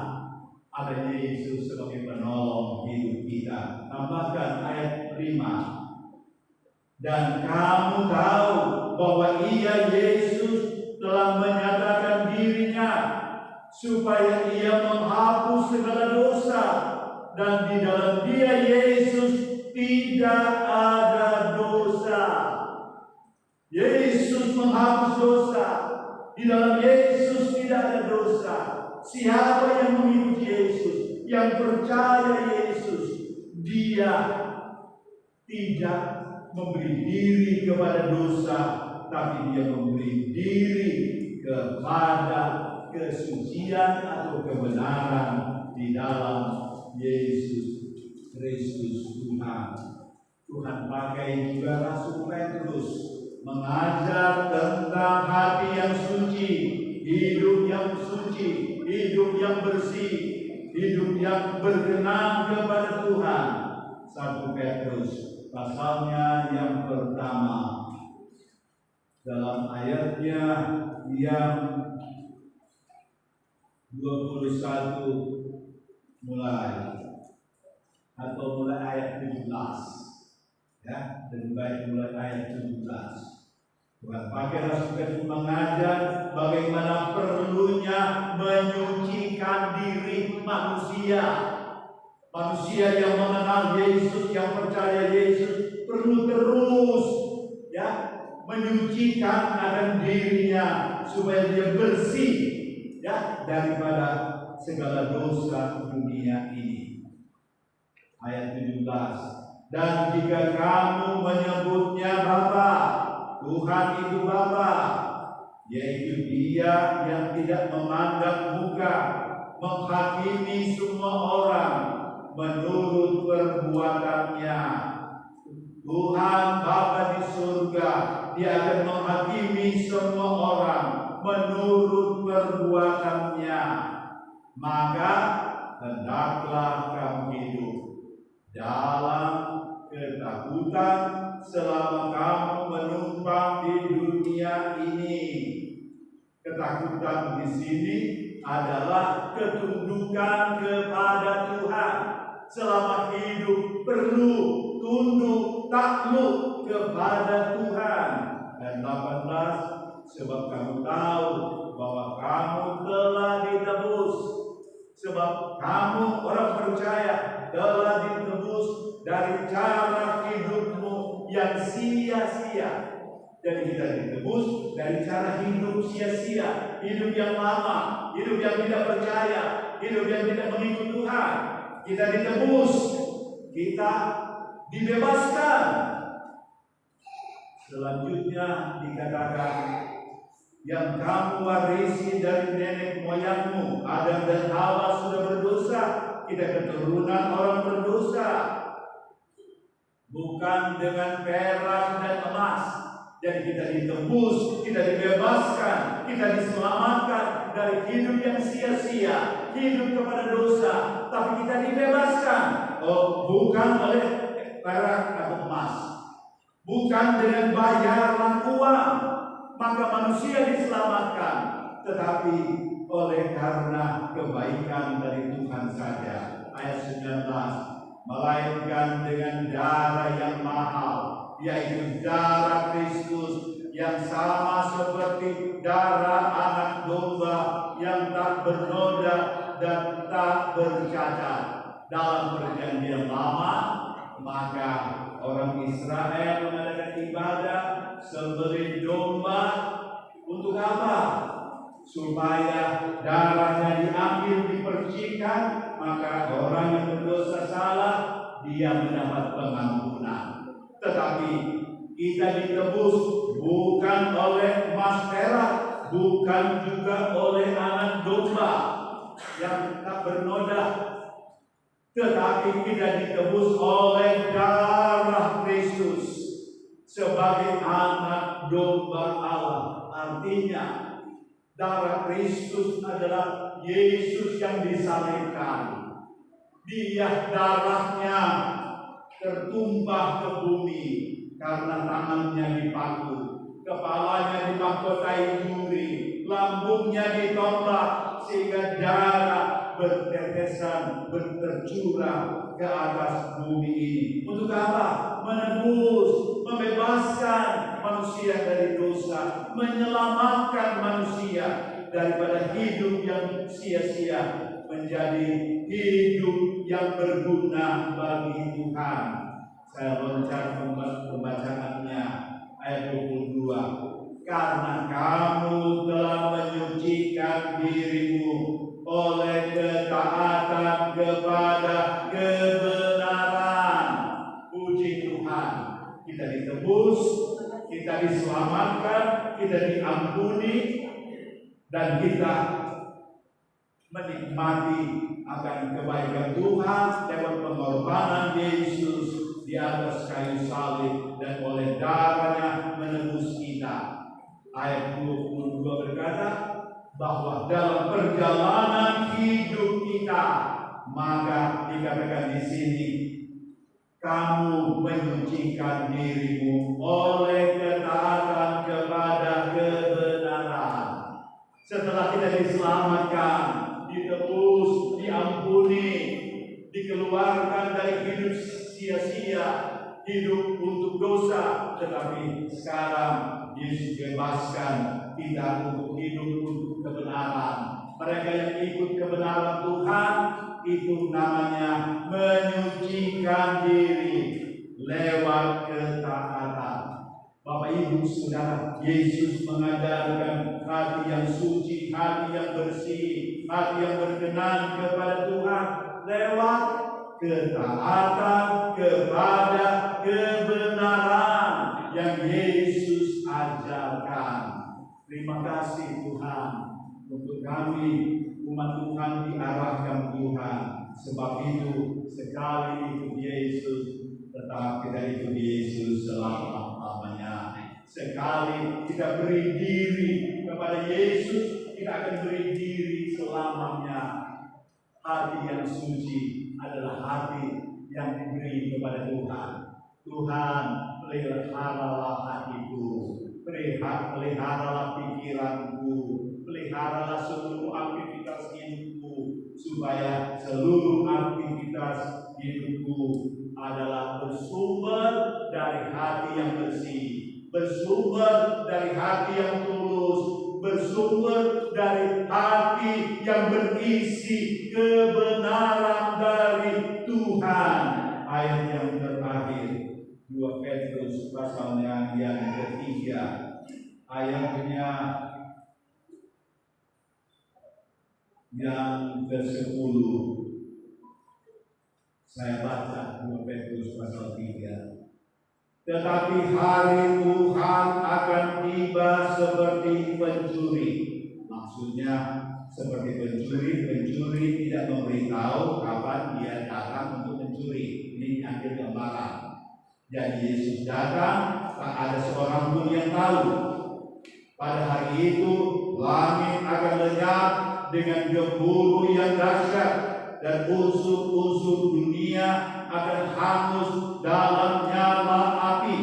ada Yesus sebagai penolong hidup kita. Tambahkan ayat 5. Dan kamu tahu bahwa Ia, Yesus, telah menyatakan dirinya supaya Ia menghapus segala dosa, dan di dalam Dia, Yesus, tidak ada dosa. Yesus menghapus dosa. Di dalam Yesus tidak ada dosa. Siapa yang mengikuti Yesus, yang percaya Yesus, dia tidak memberi diri kepada dosa, tapi dia memberi diri kepada kesucian atau kebenaran di dalam Yesus Kristus Tuhan. Tuhan pakai juga Rasul Petrus mengajar tentang hati yang suci, hidup yang suci, hidup yang bersih, hidup yang berkenan kepada Tuhan. 1 Petrus pasalnya yang pertama, dalam ayatnya yang 21 mulai ayat 17, ya, lebih baik mulai ayat 17. Tuhan pakai Rasul Petrus mengajar bagaimana perlunya menyucikan diri manusia. Manusia yang mengenal Yesus, yang percaya Yesus, perlu terus, ya, menyucikan akan dirinya supaya dia bersih, ya, daripada segala dosa dunia ini. Ayat 17. Dan jika kamu menyebutnya Bapa, Tuhan itu Bapa, yaitu Dia yang tidak memandang muka, menghakimi semua orang menurut perbuatannya. Tuhan Bapa di surga, Dia akan menghakimi semua orang menurut perbuatannya. Maka hendaklah kamu hidup dalam ketakutan selama kamu menumpang di dunia ini. Ketakutan di sini adalah ketundukan kepada Tuhan. Selama hidup perlu tunduk takluk kepada Tuhan. Dan 18, sebab kamu tahu bahwa kamu telah ditebus. Sebab kamu orang percaya telah ditebus dari cara hidupmu yang sia-sia. Jadi kita ditebus dari cara hidup sia-sia, hidup yang lama, hidup yang tidak percaya, hidup yang tidak mengikut Tuhan. Kita ditebus, kita dibebaskan. Selanjutnya dikatakan, yang kamu warisi dari nenek moyangmu, Adam dan Hawa sudah berdosa, kita keturunan orang berdosa, bukan dengan perak dan emas. Jadi kita ditebus, kita dibebaskan, kita diselamatkan dari hidup yang sia-sia, hidup kepada dosa, tapi kita dibebaskan. Bukan oleh perak atau emas, bukan dengan bayaran uang, maka manusia diselamatkan, tetapi oleh karena kebaikan dari Tuhan saja. Ayat 19, melainkan dengan darah yang mahal, yaitu darah Kristus, yang sama seperti darah anak domba yang tak bernoda dan tak bercacat. Dalam perjanjian lama, maka orang Israel mengadakan ibadah sembelih domba untuk apa? Supaya darahnya diambil, dipercikan, maka orang yang berdosa salah, dia mendapat pengampunan. Tetapi kita ditebus bukan oleh emas perak, bukan juga oleh anak domba yang tak bernoda, tetapi kita ditebus oleh darah Kristus sebagai anak domba Allah. Artinya darah Kristus adalah Yesus yang disalibkan. Dia darahnya tertumpah ke bumi karena tangannya dipaku, kepalanya dimahkotai duri, lambungnya ditombak sehingga darah bertetesan, bertercurah ke atas bumi ini. Untuk apa? Menebus, membebaskan manusia dari dosa, menyelamatkan manusia daripada hidup yang sia-sia menjadi hidup yang berguna bagi Tuhan. Saya loncat pembacaannya ayat 22. Karena kamu telah menyucikan dirimu oleh ketaatan kepada kebenaran. Puji Tuhan, kita ditebus, kita diselamatkan, kita diampuni, dan kita menikmati akan kebaikan Tuhan lewat pengorbanan Yesus di atas kayu salib, dan oleh darahnya menebus kita. Ayat 22 berkata bahwa dalam perjalanan hidup kita, maka dikatakan di sini, kamu menyucikan dirimu oleh ketaatan kepada kebenaran. Setelah kita diselamatkan, ditebus, diampuni, dikeluarkan dari hidup sia-sia, hidup untuk dosa, tetapi sekarang Yesus bebaskan kita untuk hidup untuk kebenaran. Mereka yang ikut kebenaran Tuhan, itu namanya menyucikan diri lewat ketaatan. Bapak Ibu Saudara, Yesus mengajarkan hati yang suci, hati yang bersih, hati yang berkenan kepada Tuhan lewat ketaatan kepada kebenaran yang Yesus ajarkan. Terima kasih Tuhan untuk kami umat Tuhan diarahkan Tuhan. Sebab itu sekali ikut Yesus, tetap kita ikut Yesus selama-lamanya. Sekali kita beri diri kepada Yesus, kita akan beri diri selamanya. Hati yang suci adalah hati yang diberi kepada Tuhan. Tuhan, peliharalah hatiku, peliharalah pikiranku, peliharalah seluruh aktivitas hidupku, supaya seluruh aktivitas hidupku adalah bersumber dari hati yang bersih, bersumber dari hati yang tulus, bersumber dari hati yang berisi kebenaran dari Tuhan. Ayat yang terakhir, 2 Petrus pasalnya yang ketiga, ayatnya yang ke-10. Saya baca 2 Petrus pasal 3. Tetapi hari Tuhan akan tiba seperti pencuri. Maksudnya seperti pencuri tidak memberitahu kapan dia datang untuk mencuri. Ini ambil gambaran. Jadi Yesus datang, tak ada seorang pun yang tahu. Pada hari itu langit akan lenyap dengan gemuruh yang dahsyat, dan unsur-unsur dunia akan hangus dalam nyala api,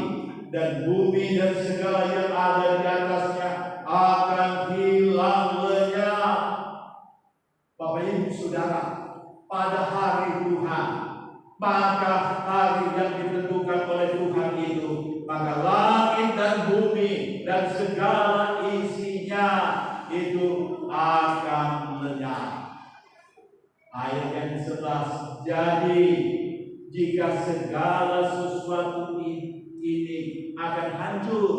dan bumi dan segala yang ada di atasnya akan hilang lenyap. Bapak Ibu Saudara, pada hari Tuhan, maka hari yang ditentukan oleh Tuhan itu, maka langit dan bumi dan segala isinya itu akan lenyap. Ayat yang ke-11, jadi jika segala sesuatu ini akan hancur,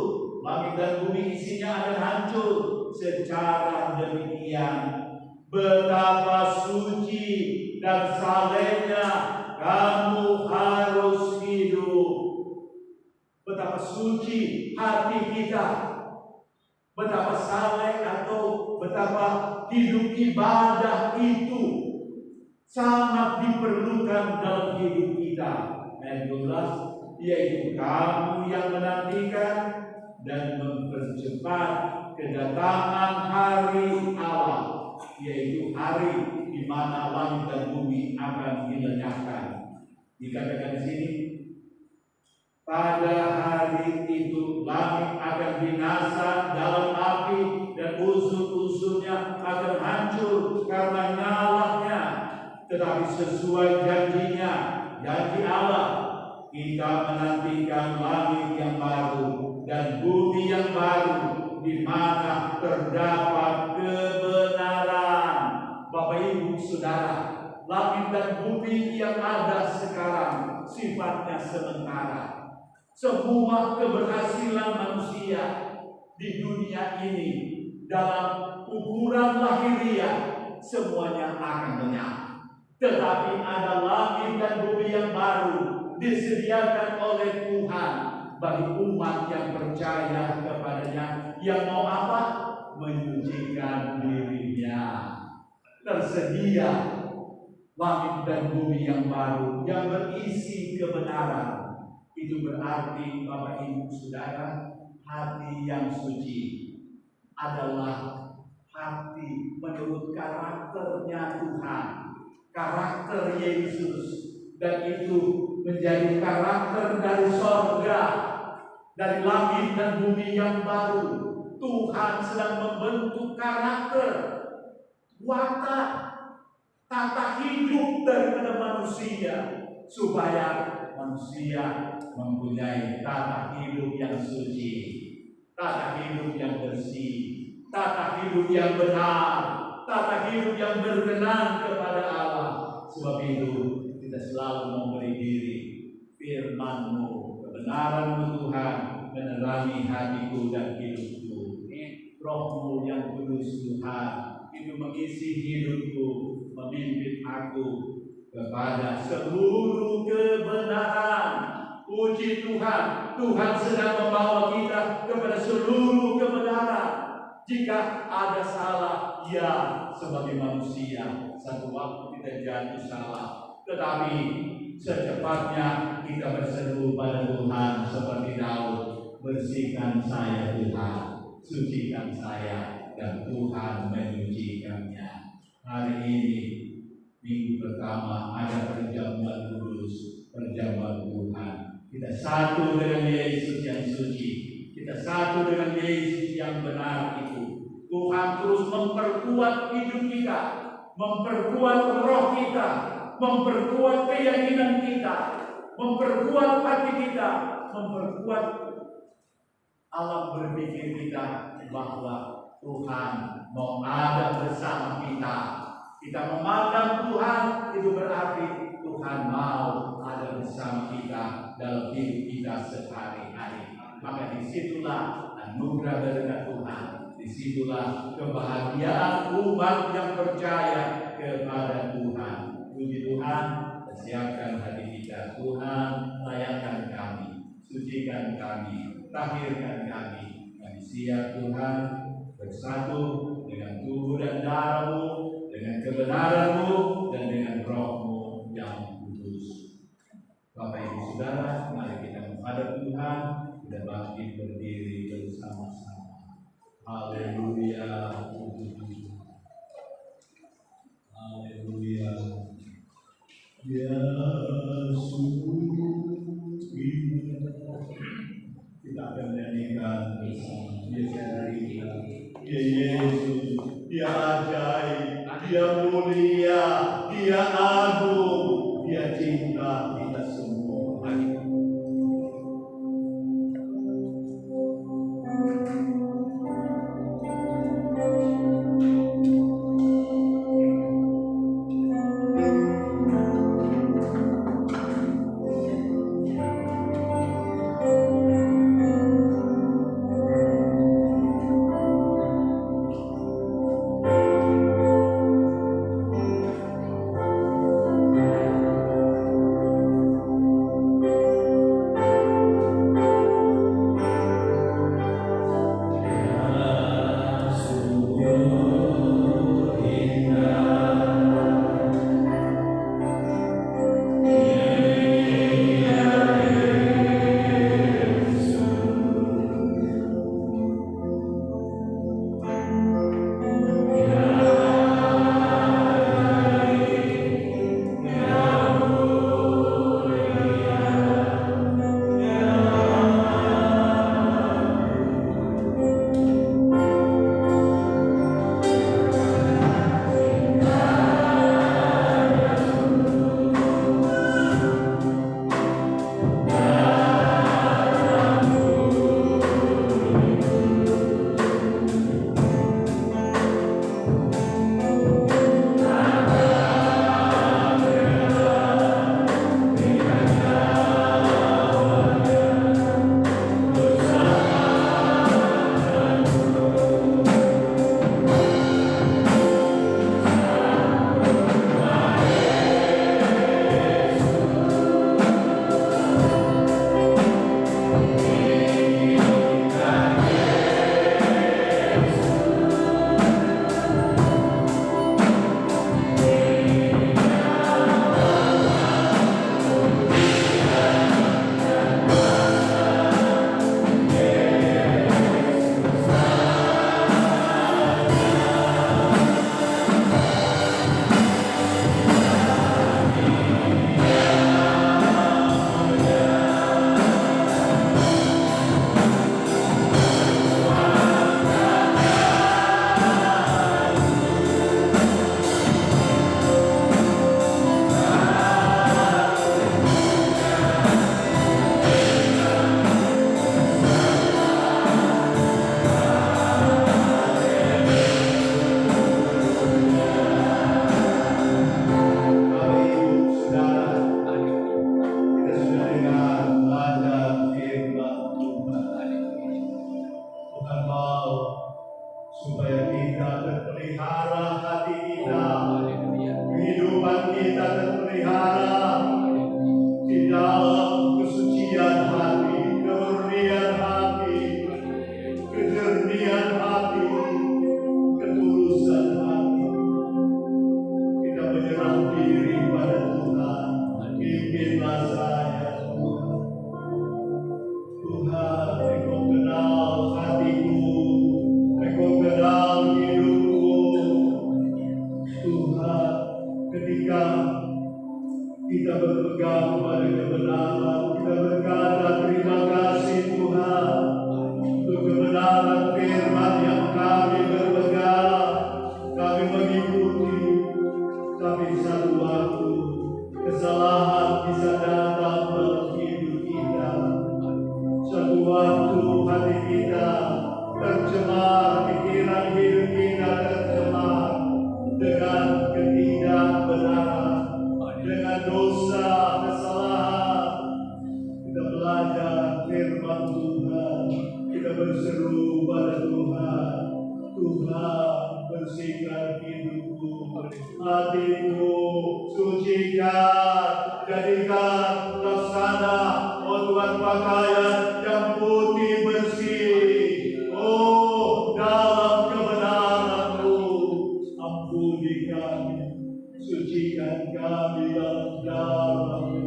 langit dan bumi isinya akan hancur secara demikian, betapa suci dan salehnya kamu harus hidup. Betapa suci hati kita, betapa saleh atau betapa hidup ibadah itu sangat diperlukan dalam hidup kita. Ayat 12, yaitu kamu yang menantikan dan mempercepat kedatangan hari Allah, yaitu hari di mana langit dan bumi akan dilenyapkan. Dikatakan di sini, pada hari itu langit akan binasa dalam api dan unsur-unsurnya akan hancur karena nyalanya. Tetapi sesuai janjinya, janji Allah, kita menantikan langit yang baru dan bumi yang baru di mana terdapat kebenaran. Bapak Ibu Saudara, langit dan bumi yang ada sekarang sifatnya sementara. Semua keberhasilan manusia di dunia ini dalam ukuran lahiriah semuanya akan lenyap. Tetapi ada langit dan bumi yang baru disediakan oleh Tuhan bagi umat yang percaya kepadanya, yang mau apa? Menyucikan dirinya. Tersedia langit dan bumi yang baru yang berisi kebenaran. Itu berarti Bapak Ibu Saudara, hati yang suci adalah hati menurut karakternya Tuhan, karakter Yesus, dan itu menjadi karakter dari sorga, dari langit dan bumi yang baru. Tuhan sedang membentuk karakter, watak, tata hidup daripada manusia, supaya manusia mempunyai tata hidup yang suci, tata hidup yang bersih, tata hidup yang benar, tata hidup yang berkenan kepada Allah. Sebab itu kita selalu memberi diri. Firman-Mu, kebenaran-Mu Tuhan menerangi hatiku dan hidupku. Roh-Mu yang kudus Tuhan itu mengisi hidupku, memimpin aku kepada seluruh kebenaran. Puji Tuhan, Tuhan sedang membawa kita kepada seluruh kebenaran. Jika ada salah, ya, sebagai manusia satu waktu kita jatuh salah, tetapi secepatnya kita berseru pada Tuhan seperti Daud, bersihkan saya Tuhan, sucikan saya, dan Tuhan menyucikannya. Hari ini minggu pertama ada perjamuan kudus, perjamuan Tuhan. Kita satu dengan Yesus yang suci, kita satu dengan Yesus yang benar itu. Tuhan terus memperkuat hidup kita, memperkuat roh kita, memperkuat keyakinan kita, memperkuat hati kita, memperkuat alam berpikir kita bahwa Tuhan mau ada bersama kita. Kita memandang Tuhan, itu berarti Tuhan mau ada bersama kita dalam hidup kita sehari-hari. Maka disitulah anugerah berkat Tuhan, disitulah kebahagiaan umat yang percaya kepada Tuhan. Puji Tuhan, persiapkan hati kita. Tuhan, layakkan kami, sucikan kami, tahirkan kami. Kami siap Tuhan bersatu dengan tubuh dan darah-Mu, dengan kebenaran-Mu, dan dengan Roh-Mu yang kudus. Bapak Ibu Saudara, mari kita menghadap Tuhan, kita bangkit berdiri bersama-sama. Haleluya, puji Tuhan. Haleluya. Yesus, kita akan menyanyikan bersama. Dia Yesus, Dia ajaib, Dia mulia, Dia agung, Dia cinta kita semua. berseru pada Tuhan, Tuhan bersihkan hidupku, hatiku sucikan, jadikan laksana, oh Tuhan, pakaian yang putih bersih. Oh, dalam kebenaran-Mu, ampuni kami, sucikan kami dalam darah-Mu,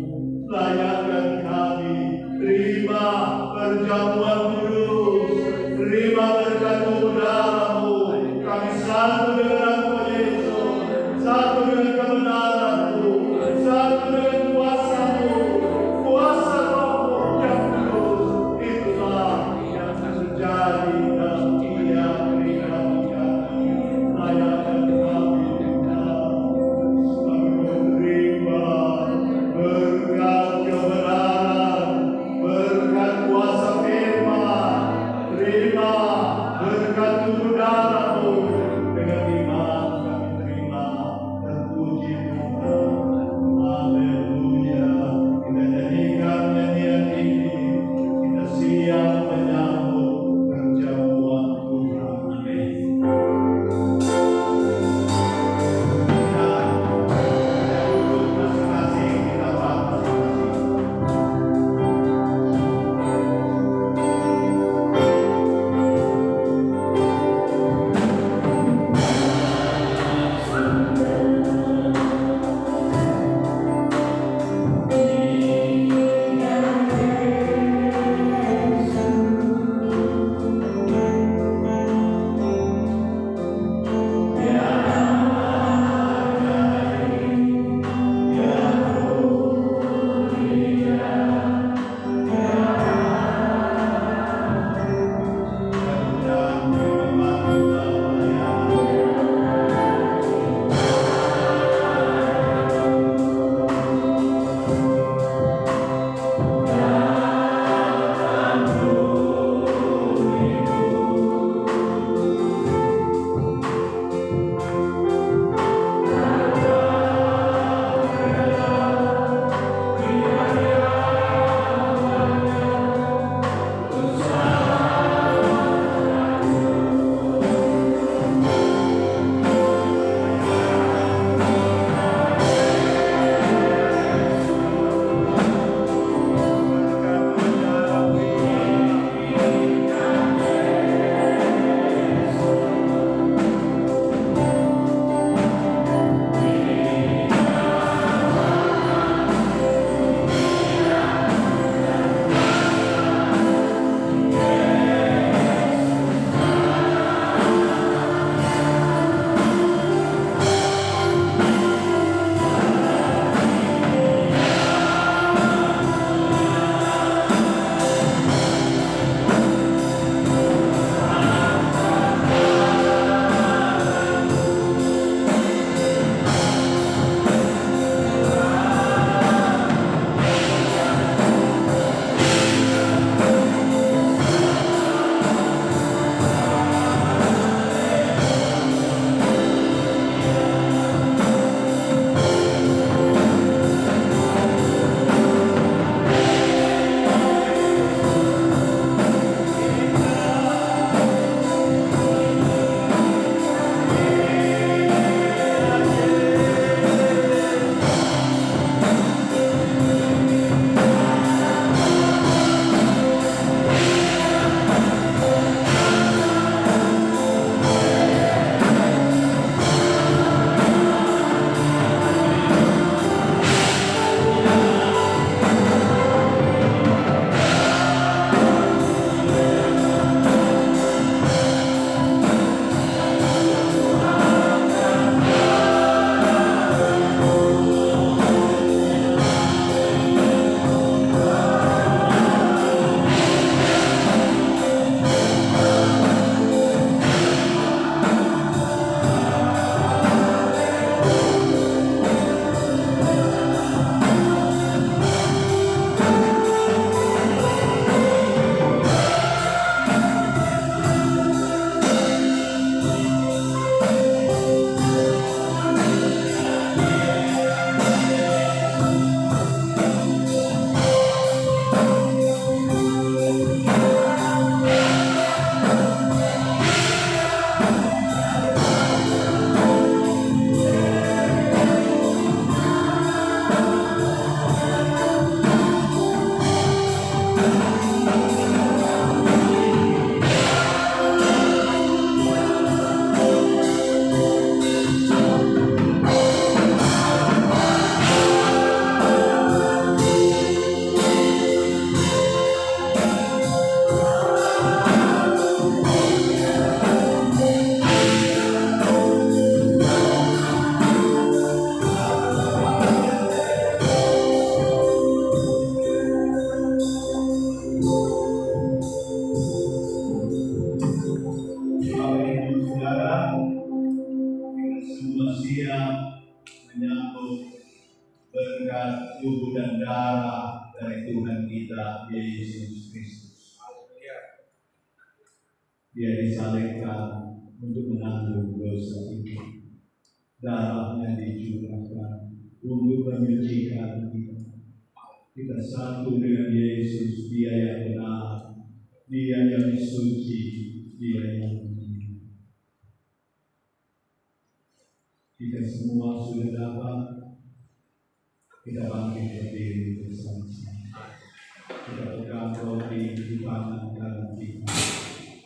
layakkan kami, terima perjamuan kudus, terima berkat udara-Mu, kami satu dengan Engkau Yesus, satu dengan kebenaran-Mu, satu dengan kuasa-Mu, kuasa Roh-Mu yang kudus, itulah yang terjadi dalam tiap kehidupan kami, layakkan kami Tuhan, kami menerima berkat kebenaran, berkat kuasa firman, terima berkat tubuh darah-Mu, dengan iman kami terima, terpuji Tuhan. Haleluya. Kita nyanyikan nyanyian ini, kita siap menyambut perjamuan Yesus Kristus. Dia disalibkan untuk menanggung dosa kita. Darahnya dicurahkan untuk menyucikan kita. Kita satu dengan Yesus, Dia yang benar, Dia yang suci, Dia yang mulia. Kita semua sudah dapat, kita bangkit berdiri bersama-sama. Kita pegang roti di tangan kanan kita.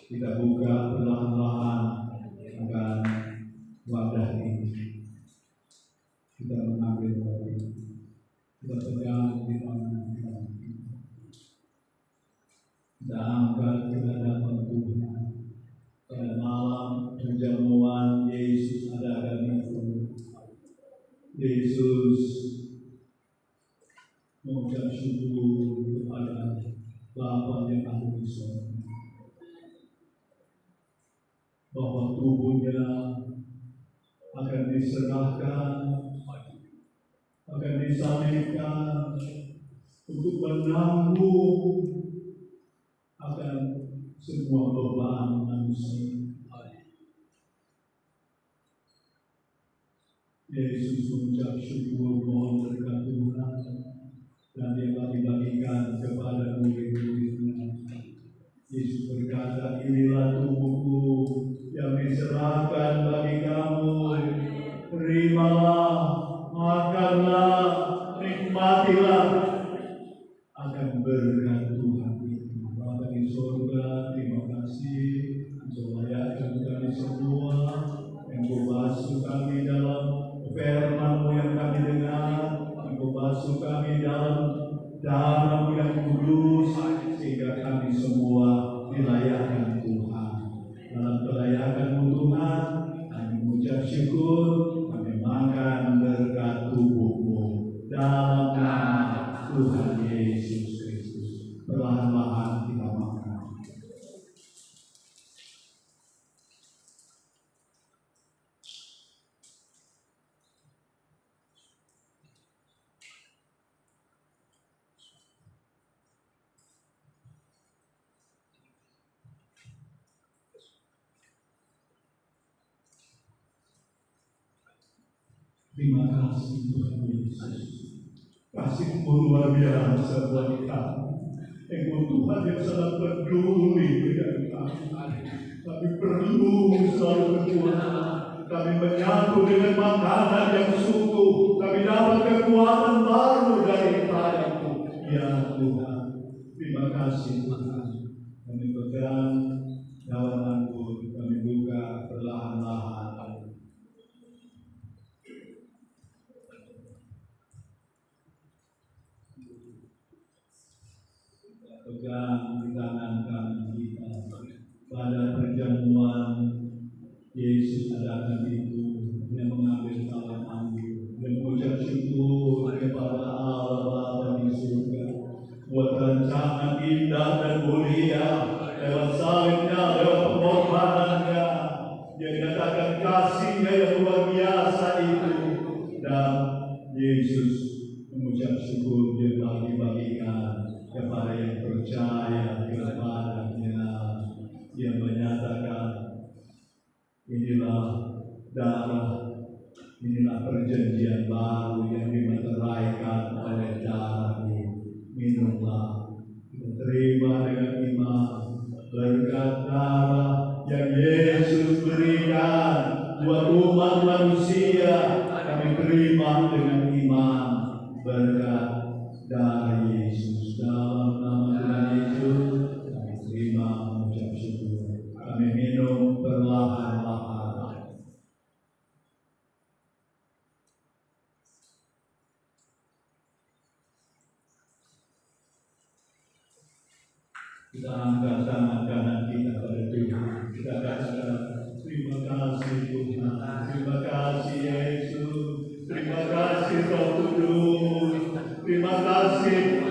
Kita buka perlahan-lahan akan wadah ini. Kita mengambil roti. Kita pegang di tangan kanan kita. Kita angkat ke hadapan Tuhan. Pada malam perjamuan Yesus adakan itu. Yesus mengucap syukur kepada Bapa yang ada di surga, bahwa tubuhnya akan diserahkan, akan disalibkan untuk menanggung akan semua beban manusia. Yesus mengucap syukur mohon berkat Tuhan dan Dia bagi-bagikan kepada murid-muridnya. Yesus berkata, inilah tubuhku yang diserahkan bagi kamu. Terimalah, makanlah, nikmatilah akan berkat Tuhan itu. Bapa di surga, terima kasih memuliakan kami semua, Engkau basuh kami dalam firman-Mu yang kami dengar, Engkau basuh kami dalam darah-Mu yang kudus, sehingga kami semua dilayakkan Tuhan. Dalam kelayakan-Mu Tuhan, kami mengucap syukur, kami makan berkat tubuh-Mu dalam nama Tuhan Yesus Kristus. Perlahan-lahan kita makan. Terima kasih Tuhan Yesus. Kasih-Mu luar biasa buat kami. Engkau Tuhan yang sangat peduli dengan kami. Kami perlu selalu berdoa. Kami menyatu dengan makanan yang sungguh. Kami dapat kekuatan baru dari Padamu. Ya Tuhan, terima kasih Tuhan. Kami pegang dalam anggur, kami buka perlahan-lahan. Pegang di tangan kanan kita. Pada perjamuan Yesus adakan itu, Dia mengambil tangan anggur, Dia mengucap syukur kepada Allah Bapa di surga buat rancangan indah dan mulia lewat salibnya, lewat pengorbanannya. Dia nyatakan kasih-Nya yang luar biasa itu, dan Yesus mengucap syukur, Dia bagi-bagikan kepada yang percaya kepada-Nya. Dia menyatakan, inilah darah, inilah perjanjian baru yang dimeteraikan oleh darah-Mu. Minumlah, kita terima dengan iman berkat darah yang Yesus berikan buat umat manusia. Kami terima dengan iman berkat darah Yesus. Dalam nama Tuhan Yesus, kami terima mengucap syukur. Kami minum perlahan-lahan. Kita angkat tangan kanan kita pada Tuhan. Kita katakan, terima kasih Tuhan, terima kasih Yesus, terima kasih Roh Kudus, terima kasih